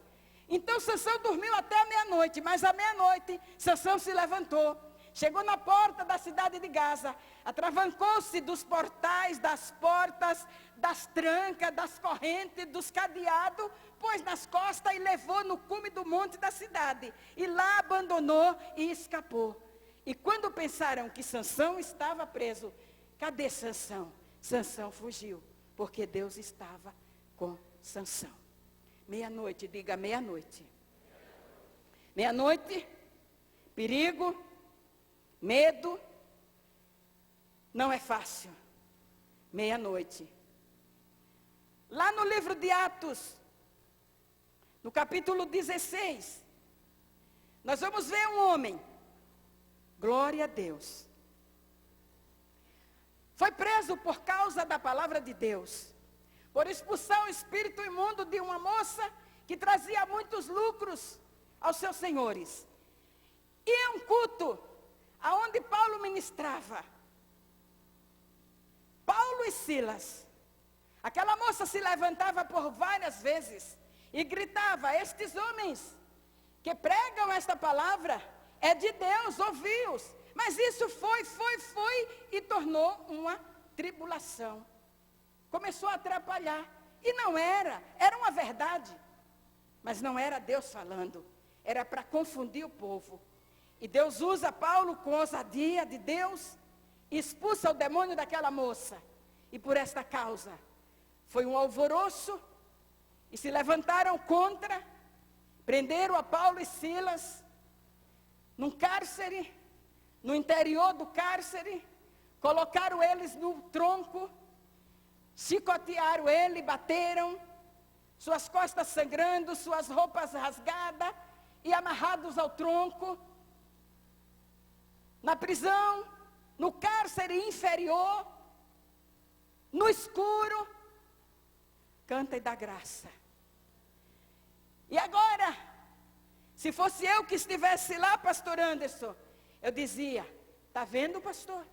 Então Sansão dormiu até a meia-noite, mas à meia-noite Sansão se levantou. Chegou na porta da cidade de Gaza, atravancou-se dos portais, das portas, das trancas, das correntes, dos cadeados, pôs nas costas e levou no cume do monte da cidade. E lá abandonou e escapou. E quando pensaram que Sansão estava preso, cadê Sansão? Sansão fugiu, porque Deus estava com Sansão. Meia-noite, diga meia-noite. Meia-noite, perigo, medo, não é fácil. Meia-noite. Lá no livro de Atos, no capítulo 16, nós vamos ver um homem, glória a Deus, foi preso por causa da palavra de Deus, por expulsar o espírito imundo de uma moça que trazia muitos lucros aos seus senhores. E é um culto aonde Paulo ministrava. Paulo e Silas. Aquela moça se levantava por várias vezes e gritava: estes homens que pregam esta palavra é de Deus, ouvi-os. Mas isso foi e tornou uma tribulação. Começou a atrapalhar. E não era uma verdade. Mas não era Deus falando. Era para confundir o povo. E Deus usa Paulo com ousadia de Deus e expulsa o demônio daquela moça. E por esta causa, foi um alvoroço e se levantaram contra, prenderam a Paulo e Silas num cárcere, no interior do cárcere, colocaram eles no tronco, chicotearam ele, bateram, suas costas sangrando, suas roupas rasgadas e amarrados ao tronco, na prisão, no cárcere inferior, no escuro. Canta e dá graça. E agora, se fosse eu que estivesse lá, pastor Anderson, eu dizia: está vendo, pastor?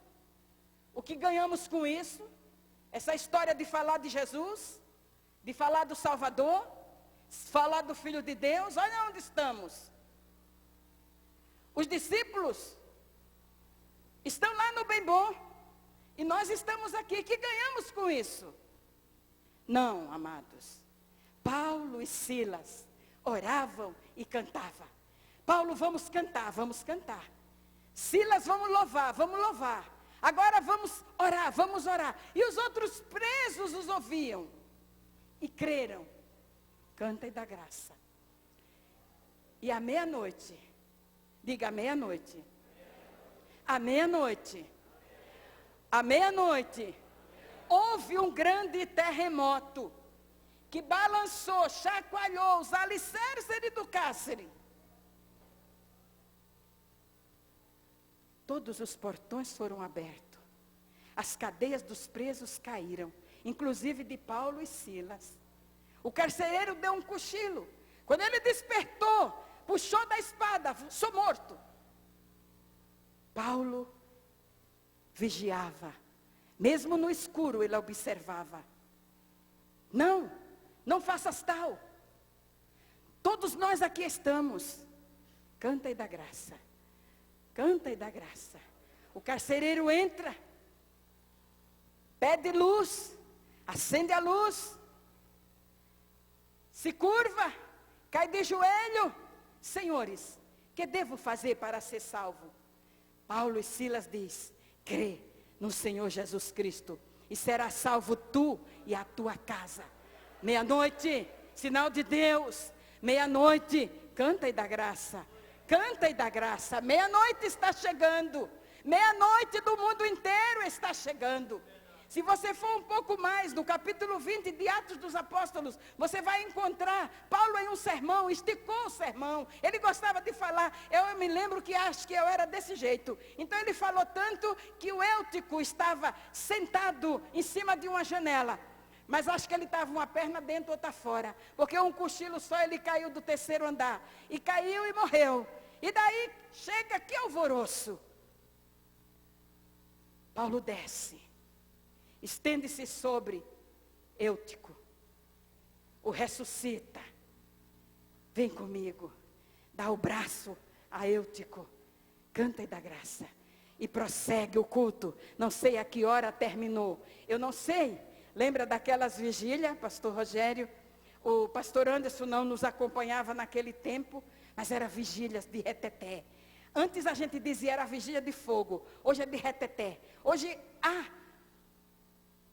O que ganhamos com isso? Essa história de falar de Jesus, de falar do Salvador, falar do Filho de Deus, olha onde estamos. Os discípulos estão lá no bem bom, e nós estamos aqui. Que ganhamos com isso? Não, amados. Paulo e Silas oravam e cantavam. Paulo, vamos cantar, vamos cantar. Silas, vamos louvar. Agora vamos orar. E os outros presos os ouviam e creram. Canta e dá graça. E à meia-noite, diga meia-noite. À meia-noite, houve um grande terremoto que balançou, chacoalhou os alicerces do cárcere. Todos os portões foram abertos. As cadeias dos presos caíram, inclusive de Paulo e Silas. O carcereiro deu um cochilo. Quando ele despertou, puxou da espada, sou morto. Paulo vigiava. Mesmo no escuro ele observava. Não faças tal. Todos nós aqui estamos. Canta e dá graça. Canta e dá graça. O carcereiro entra, pede luz, acende a luz, se curva, cai de joelho. Senhores, que devo fazer para ser salvo? Paulo e Silas diz: crê no Senhor Jesus Cristo e será salvo tu e a tua casa. Meia-noite, sinal de Deus. Meia-noite, canta e dá graça. Canta e dá graça. Meia-noite está chegando. Meia-noite do mundo inteiro está chegando. Se você for um pouco mais, no capítulo 20 de Atos dos Apóstolos, você vai encontrar Paulo em um sermão, esticou o sermão. Ele gostava de falar. Eu me lembro que acho que eu era desse jeito. Então ele falou tanto que o Eutico estava sentado em cima de uma janela. Mas acho que ele estava uma perna dentro, outra fora. Porque um cochilo só, ele caiu do 3º andar. E caiu e morreu. E daí chega que alvoroço. Paulo desce. Estende-se sobre Eutico. O ressuscita. Vem comigo. Dá o braço a Eutico. Canta e dá graça. E prossegue o culto. Não sei a que hora terminou. Eu não sei. Lembra daquelas vigílias, pastor Rogério? O pastor Anderson não nos acompanhava naquele tempo, mas era vigílias de reteté. Antes a gente dizia era vigília de fogo, hoje é de reteté. Hoje há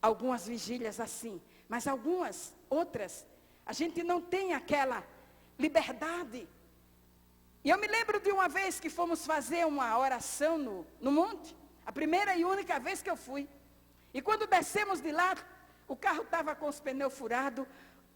algumas vigílias assim, mas algumas outras, a gente não tem aquela liberdade. E eu me lembro de uma vez que fomos fazer uma oração no monte. A primeira e única vez que eu fui. E quando descemos de lá, o carro estava com os pneus furados.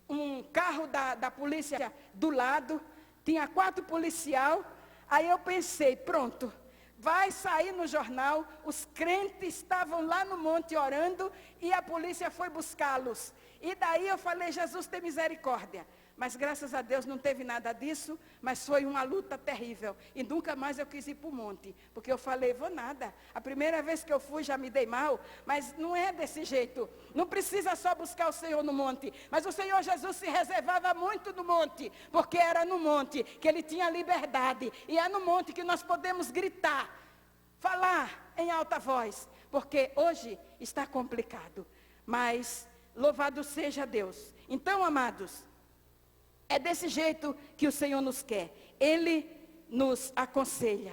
Um carro da polícia do lado. Tinha 4 policiais. Aí eu pensei, pronto. Vai sair no jornal. Os crentes estavam lá no monte orando. E a polícia foi buscá-los. E daí eu falei, Jesus tem misericórdia. Mas graças a Deus não teve nada disso, mas foi uma luta terrível. E nunca mais eu quis ir para o monte, porque eu falei, vou nada. A primeira vez que eu fui já me dei mal, mas não é desse jeito. Não precisa só buscar o Senhor no monte. Mas o Senhor Jesus se reservava muito no monte, porque era no monte que Ele tinha liberdade. E é no monte que nós podemos gritar, falar em alta voz, porque hoje está complicado. Mas louvado seja Deus. Então, amados, é desse jeito que o Senhor nos quer. Ele nos aconselha.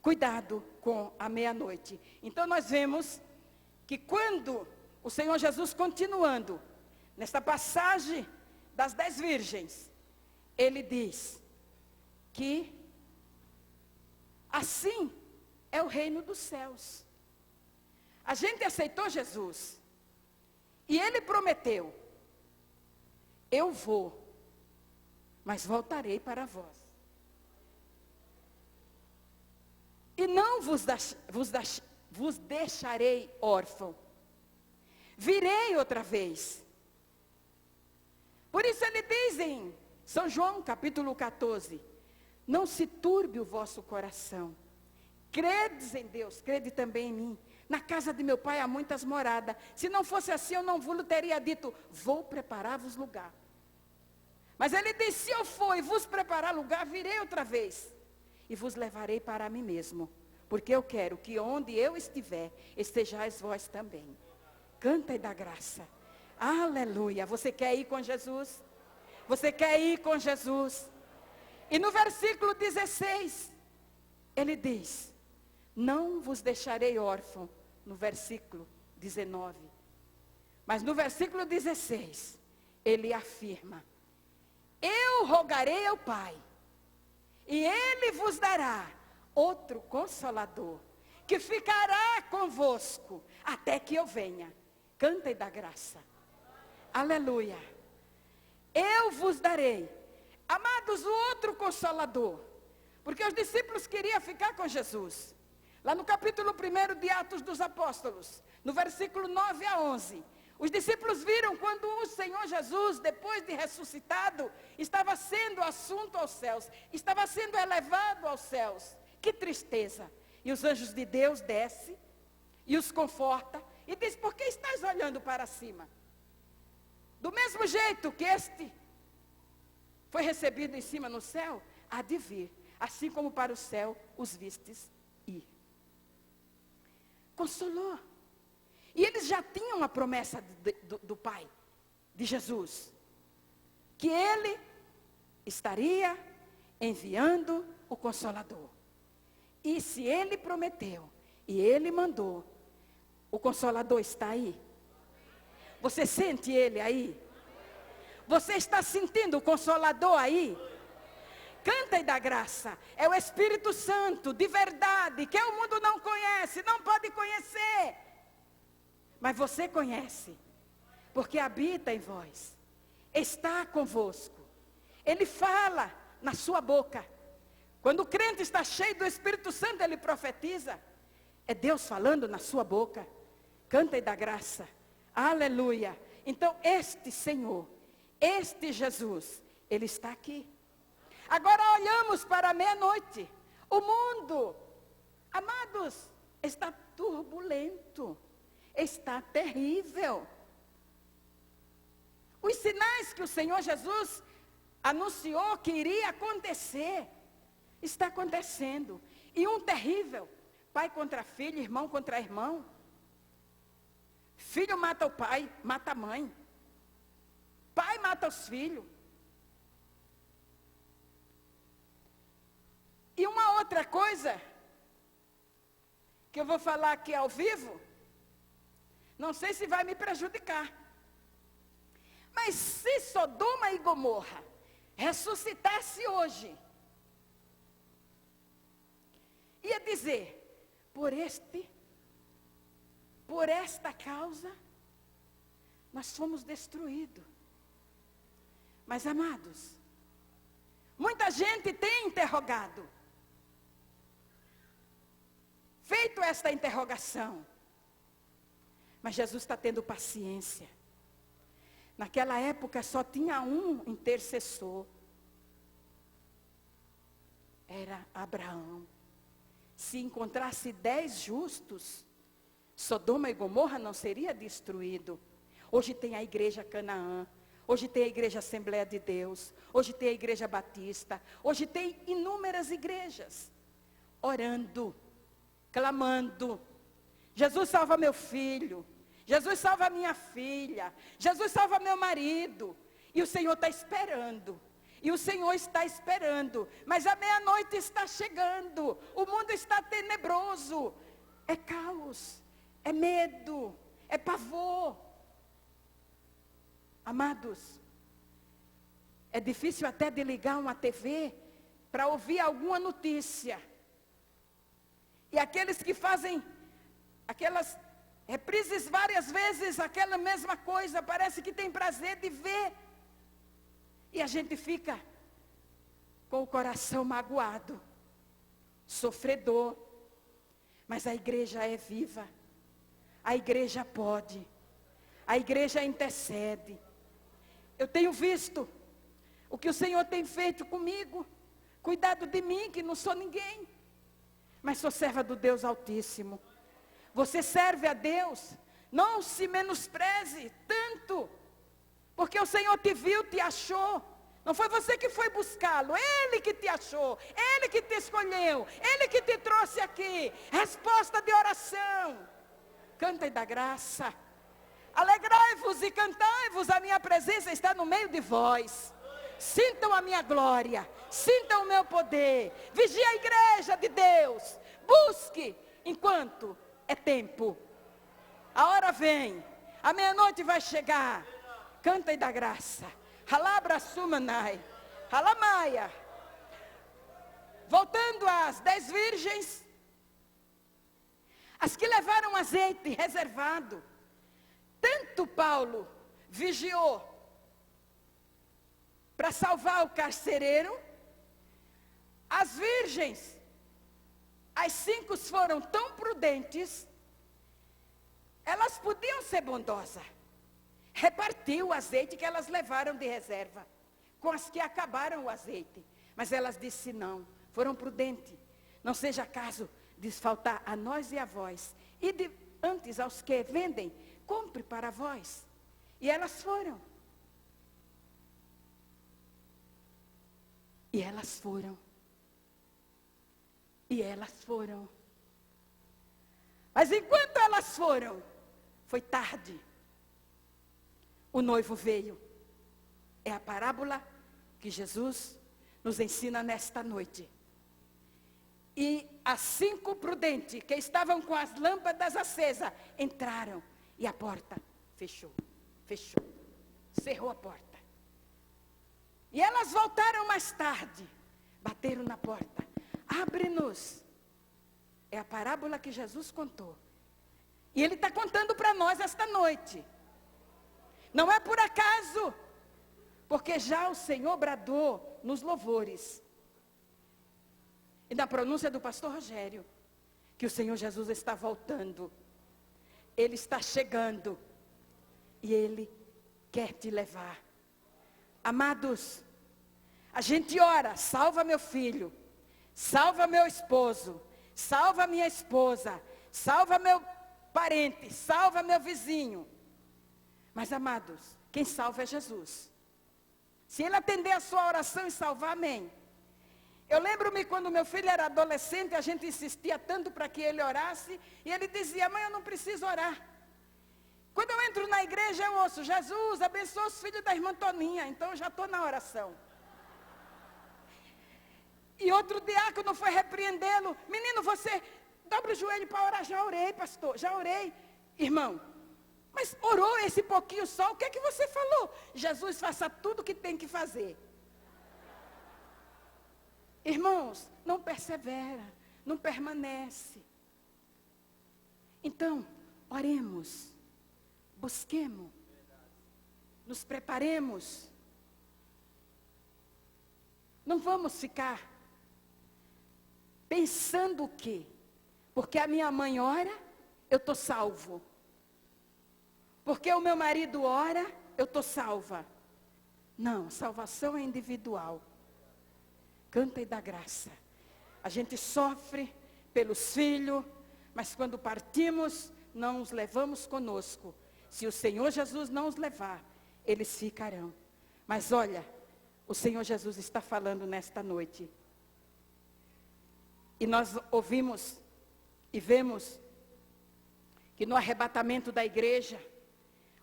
Cuidado com a meia-noite. Então nós vemos que quando o Senhor Jesus, continuando, nesta passagem das 10 virgens, Ele diz que assim é o reino dos céus. A gente aceitou Jesus. E Ele prometeu, eu vou, mas voltarei para vós. E não vos deixarei órfão. Virei outra vez. Por isso ele diz em São João, capítulo 14, não se turbe o vosso coração. Credes em Deus, crede também em mim. Na casa de meu pai há muitas moradas. Se não fosse assim, eu não vos teria dito, vou preparar-vos lugar. Mas ele disse, se eu for e vos preparar lugar, virei outra vez. E vos levarei para mim mesmo. Porque eu quero que onde eu estiver, estejais vós também. Canta e dá graça. Aleluia. Você quer ir com Jesus? Você quer ir com Jesus? E no versículo 16, ele diz, não vos deixarei órfão. No versículo 19. Mas no versículo 16, ele afirma, eu rogarei ao Pai, e Ele vos dará outro Consolador, que ficará convosco, até que eu venha. Canta e dá graça. Aleluia. Eu vos darei, amados, o outro Consolador, porque os discípulos queriam ficar com Jesus. Lá no capítulo 1 de Atos dos Apóstolos, no versículo 9 a 11, os discípulos viram quando o Senhor Jesus, depois de ressuscitado, estava sendo assunto aos céus, estava sendo elevado aos céus. Que tristeza! E os anjos de Deus descem e os conforta e diz, por que estás olhando para cima? Do mesmo jeito que este foi recebido em cima no céu, há de vir, assim como para o céu os vistes ir. Consolou. E eles já tinham a promessa do Pai, de Jesus, que Ele estaria enviando o Consolador. E se Ele prometeu, e Ele mandou, o Consolador está aí. Você sente Ele aí? Você está sentindo o Consolador aí? Canta e dá graça. É o Espírito Santo, de verdade, que o mundo não conhece, não pode conhecer. Mas você conhece, porque habita em vós, está convosco. Ele fala na sua boca. Quando o crente está cheio do Espírito Santo, ele profetiza. É Deus falando na sua boca. Canta e dá graça. Aleluia. Então este Senhor, este Jesus, Ele está aqui. Agora olhamos para a meia-noite. O mundo, amados, está turbulento. Está terrível. Os sinais que o Senhor Jesus anunciou que iria acontecer, está acontecendo. E um terrível, pai contra filho, irmão contra irmão. Filho mata o pai, mata a mãe. Pai mata os filhos. E uma outra coisa, que eu vou falar aqui ao vivo, não sei se vai me prejudicar. Mas se Sodoma e Gomorra ressuscitasse hoje, dizer, por esta causa, nós fomos destruídos. Mas, amados, muita gente tem interrogado, feito esta interrogação. Mas Jesus está tendo paciência. Naquela época só tinha um intercessor. Era Abraão. Se encontrasse 10 justos, Sodoma e Gomorra não seria destruído. Hoje tem a igreja Canaã. Hoje tem a igreja Assembleia de Deus. Hoje tem a igreja Batista. Hoje tem inúmeras igrejas. Orando, clamando. Jesus salva meu filho. Jesus salva minha filha. Jesus salva meu marido. E o Senhor está esperando. E o Senhor está esperando. Mas a meia-noite está chegando. O mundo está tenebroso. É caos. É medo. É pavor. Amados, é difícil até de ligar uma TV para ouvir alguma notícia. E aqueles que fazem aquelas reprises várias vezes, aquela mesma coisa, parece que tem prazer de ver. E a gente fica com o coração magoado, sofredor. Mas a igreja é viva. A igreja pode. A igreja intercede. Eu tenho visto o que o Senhor tem feito comigo. Cuidado de mim, que não sou ninguém. Mas sou serva do Deus Altíssimo. Você serve a Deus. Não se menospreze tanto. Porque o Senhor te viu, te achou. Não foi você que foi buscá-lo. Ele que te achou. Ele que te escolheu. Ele que te trouxe aqui. Resposta de oração. Canta e dá graça. Alegrai-vos e cantai-vos, a minha presença está no meio de vós. Sintam a minha glória, sintam o meu poder. Vigie a igreja de Deus. Busque enquanto é tempo. A hora vem, a meia-noite vai chegar. Canta e dá graça. Halabra sumanai, halamaia. Voltando às 10 virgens, as que levaram azeite reservado. Tanto Paulo vigiou para salvar o carcereiro, as virgens, as 5 foram tão prudentes, elas podiam ser bondosas. Repartiu o azeite que elas levaram de reserva, com as que acabaram o azeite. Mas elas disseram não, foram prudentes. Não seja caso de faltar a nós e a vós. E antes aos que vendem, compre para vós. E elas foram. E elas foram. E elas foram. Mas enquanto elas foram, foi tarde. O noivo veio. É a parábola que Jesus nos ensina nesta noite. E as 5 prudentes que estavam com as lâmpadas acesas entraram. E a porta fechou, cerrou a porta. E elas voltaram mais tarde, bateram na porta. Abre-nos. É a parábola que Jesus contou. E Ele está contando para nós esta noite. Não é por acaso, porque já o Senhor bradou nos louvores. E na pronúncia do pastor Rogério, que o Senhor Jesus está voltando. Ele está chegando e Ele quer te levar. Amados, a gente ora, salva meu filho, salva meu esposo, salva minha esposa, salva meu parente, salva meu vizinho. Mas, amados, quem salva é Jesus. Se Ele atender a sua oração e salvar, amém. Eu lembro-me quando meu filho era adolescente, a gente insistia tanto para que ele orasse, e ele dizia, mãe, eu não preciso orar. Quando eu entro na igreja, eu ouço, Jesus, abençoa os filhos da irmã Toninha, então eu já estou na oração. E outro diácono foi repreendê-lo, menino, você dobra o joelho para orar, já orei, pastor, já orei. Irmão, mas orou esse pouquinho só, o que é que você falou? Jesus, faça tudo o que tem que fazer. Irmãos, não persevera, não permanece. Então, oremos, busquemos, nos preparemos. Não vamos ficar pensando o quê? Porque a minha mãe ora, eu estou salvo. Porque o meu marido ora, eu estou salva. Não, salvação é individual. Canta e dá graça. A gente sofre pelos filhos, mas quando partimos, não os levamos conosco. Se o Senhor Jesus não os levar, eles ficarão. Mas olha, o Senhor Jesus está falando nesta noite. E nós ouvimos e vemos que no arrebatamento da igreja,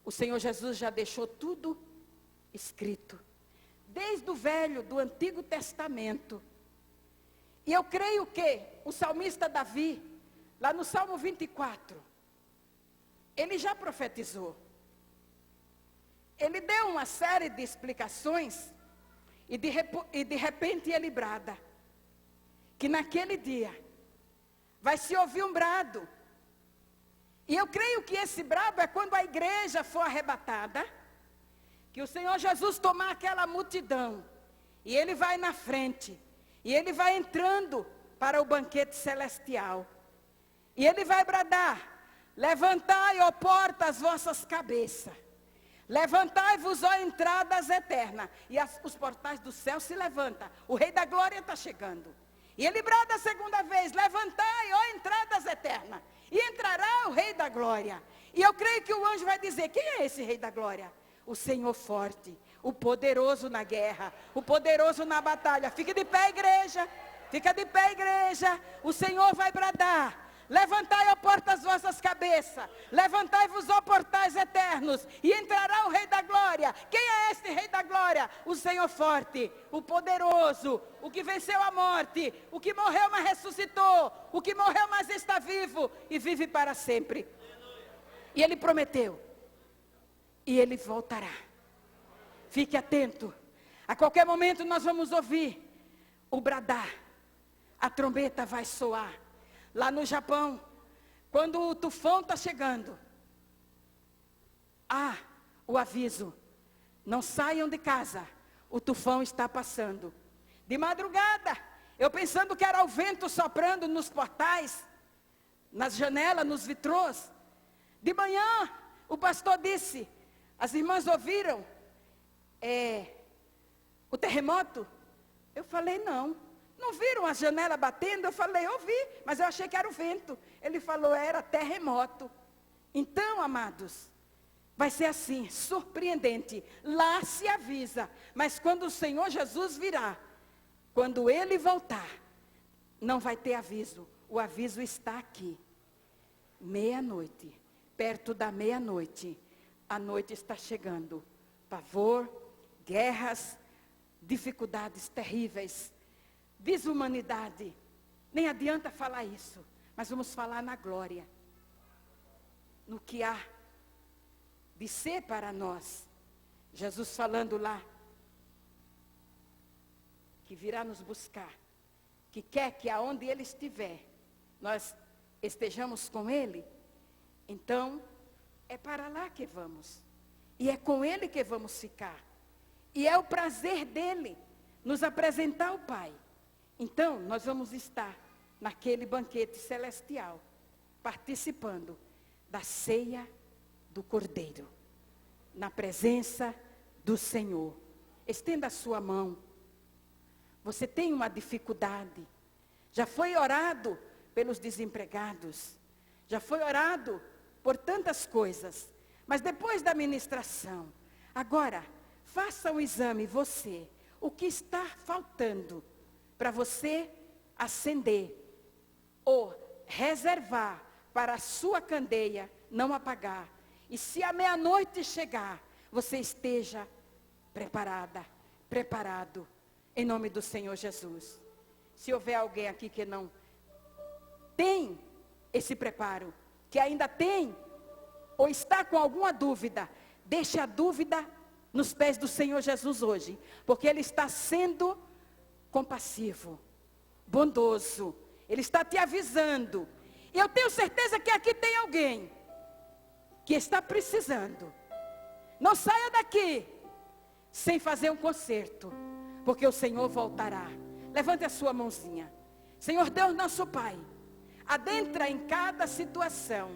o Senhor Jesus já deixou tudo escrito. Desde o Velho, do Antigo Testamento. E eu creio que o salmista Davi, lá no Salmo 24, ele já profetizou. Ele deu uma série de explicações e de repente ele brada que naquele dia vai se ouvir um brado. E eu creio que esse brado é quando a igreja for arrebatada, que o Senhor Jesus tomar aquela multidão, e Ele vai na frente, e Ele vai entrando para o banquete celestial, e Ele vai bradar: levantai, ó porta, as vossas cabeças, levantai-vos, ó entradas eternas, e os portais do céu se levantam, o Rei da Glória está chegando, e Ele brada a segunda vez: levantai, ó entradas eternas, e entrará o Rei da Glória. E eu creio que o anjo vai dizer: quem é esse Rei da Glória? O Senhor forte, o poderoso na guerra, o poderoso na batalha. Fique de pé, igreja. Fica de pé, igreja. O Senhor vai bradar: levantai, ó portas, as vossas cabeças, levantai-vos, ó portais eternos, e entrará o Rei da Glória. Quem é este Rei da Glória? O Senhor forte, o poderoso, o que venceu a morte, o que morreu, mas ressuscitou, o que morreu, mas está vivo e vive para sempre. E Ele prometeu, e Ele voltará. Fique atento. A qualquer momento nós vamos ouvir o bradar. A trombeta vai soar. Lá no Japão, quando o tufão está chegando, o aviso: não saiam de casa, o tufão está passando. De madrugada, eu pensando que era o vento soprando nos portais, nas janelas, nos vitrôs. De manhã, o pastor disse: as irmãs ouviram o terremoto? Eu falei: não viram a janela batendo? Eu falei: ouvi, mas eu achei que era o vento. Ele falou: era terremoto. Então, amados, vai ser assim, surpreendente. Lá se avisa, mas quando o Senhor Jesus virá, quando Ele voltar, não vai ter aviso. O aviso está aqui. Meia-noite, perto da meia-noite, a noite está chegando. Pavor, guerras, dificuldades terríveis, desumanidade. Nem adianta falar isso, mas vamos falar na glória, no que há de ser para nós. Jesus falando lá, que virá nos buscar, que quer que aonde Ele estiver, nós estejamos com Ele. Então, é para lá que vamos, e é com Ele que vamos ficar, e é o prazer dEle nos apresentar ao Pai. Então, nós vamos estar naquele banquete celestial, participando da ceia do Cordeiro, na presença do Senhor. Estenda a sua mão. Você tem uma dificuldade, já foi orado pelos desempregados, já foi orado por tantas coisas, mas depois da ministração, agora, faça um exame, você, o que está faltando para você acender ou reservar para a sua candeia não apagar. E se a meia-noite chegar, você esteja preparada, preparado, em nome do Senhor Jesus. Se houver alguém aqui que não tem esse preparo, que ainda tem, ou está com alguma dúvida, deixe a dúvida nos pés do Senhor Jesus hoje, porque Ele está sendo compassivo, bondoso, Ele está te avisando. E eu tenho certeza que aqui tem alguém que está precisando. Não saia daqui sem fazer um concerto, porque o Senhor voltará. Levante a sua mãozinha. Senhor Deus nosso Pai, adentra em cada situação,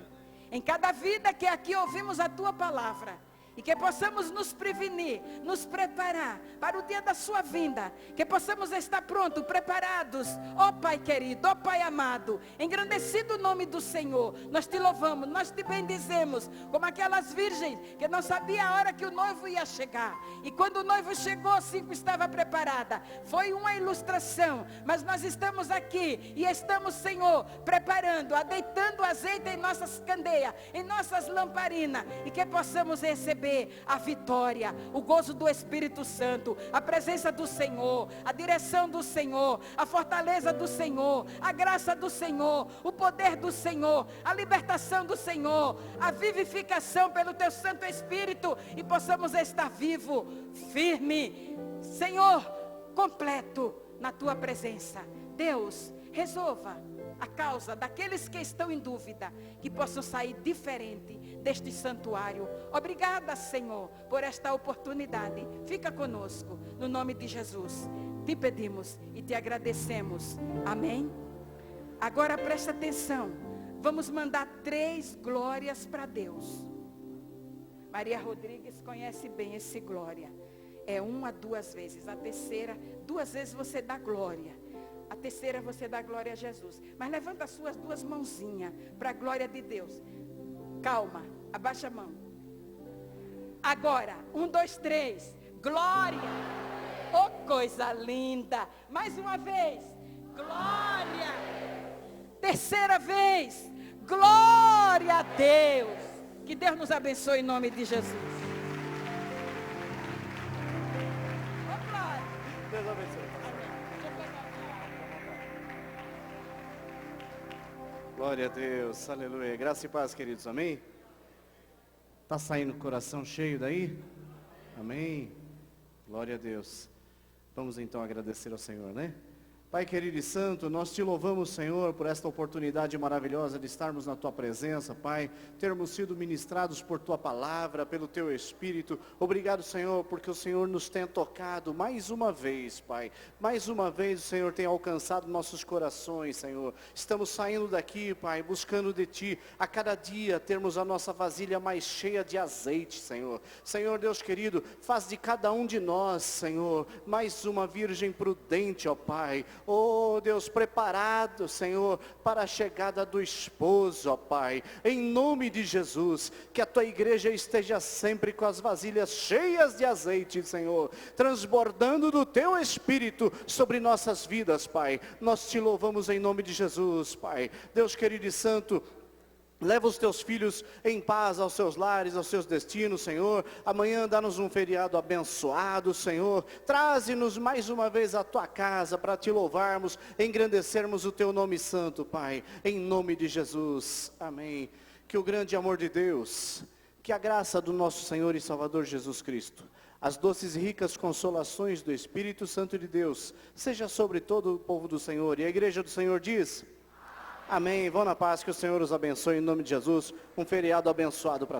em cada vida que aqui ouvimos a Tua palavra, e que possamos nos prevenir, nos preparar para o dia da sua vinda, que possamos estar prontos, preparados, ó Pai querido, ó Pai amado, engrandecido o nome do Senhor. Nós te louvamos, nós te bendizemos, como aquelas virgens que não sabia a hora que o noivo ia chegar, e quando o noivo chegou, 5 estava preparada. Foi uma ilustração, mas nós estamos aqui e estamos, Senhor, preparando, adeitando azeite em nossas candeias, em nossas lamparinas, e que possamos receber a vitória, o gozo do Espírito Santo, a presença do Senhor, a direção do Senhor, a fortaleza do Senhor, a graça do Senhor, o poder do Senhor, a libertação do Senhor, a vivificação pelo Teu Santo Espírito, e possamos estar vivo, firme, Senhor, completo na Tua presença. Deus, resolva a causa daqueles que estão em dúvida, que possam sair diferente deste santuário. Obrigada, Senhor, por esta oportunidade. Fica conosco, no nome de Jesus. Te pedimos e te agradecemos. Amém? Agora presta atenção. Vamos mandar 3 glórias para Deus. Maria Rodrigues conhece bem esse glória. É 1 a 2 vezes. A terceira, 2 vezes você dá glória. A terceira você dá glória a Jesus. Mas levanta as suas 2 mãozinhas para a glória de Deus. Calma, abaixa a mão. Agora, 1, 2, 3. Glória. Oh, coisa linda. Mais uma vez. Glória. Terceira vez. Glória a Deus. Que Deus nos abençoe em nome de Jesus. Oh, glória. Deus abençoe. Glória a Deus, aleluia. Graça e paz, queridos, amém? Está saindo o coração cheio daí? Amém? Glória a Deus. Vamos então agradecer ao Senhor, né? Pai querido e santo, nós te louvamos, Senhor, por esta oportunidade maravilhosa de estarmos na Tua presença, Pai, termos sido ministrados por Tua palavra, pelo Teu Espírito. Obrigado, Senhor, porque o Senhor nos tem tocado mais uma vez, Pai. Mais uma vez o Senhor tem alcançado nossos corações, Senhor. Estamos saindo daqui, Pai, buscando de Ti, a cada dia termos a nossa vasilha mais cheia de azeite, Senhor. Senhor Deus querido, faz de cada um de nós, Senhor, mais uma virgem prudente, ó Pai. Oh Deus, preparado, Senhor, para a chegada do esposo, ó Pai, em nome de Jesus, que a Tua igreja esteja sempre com as vasilhas cheias de azeite, Senhor, transbordando do Teu Espírito sobre nossas vidas, Pai. Nós te louvamos em nome de Jesus, Pai. Deus querido e santo, leva os Teus filhos em paz aos seus lares, aos seus destinos, Senhor. Amanhã dá-nos um feriado abençoado, Senhor. Traze-nos mais uma vez à Tua casa para Te louvarmos, engrandecermos o Teu nome santo, Pai. Em nome de Jesus. Amém. Que o grande amor de Deus, que a graça do nosso Senhor e Salvador Jesus Cristo, as doces e ricas consolações do Espírito Santo de Deus, seja sobre todo o povo do Senhor. E a igreja do Senhor diz... Amém. Vão na paz, que o Senhor os abençoe em nome de Jesus. Um feriado abençoado para todos.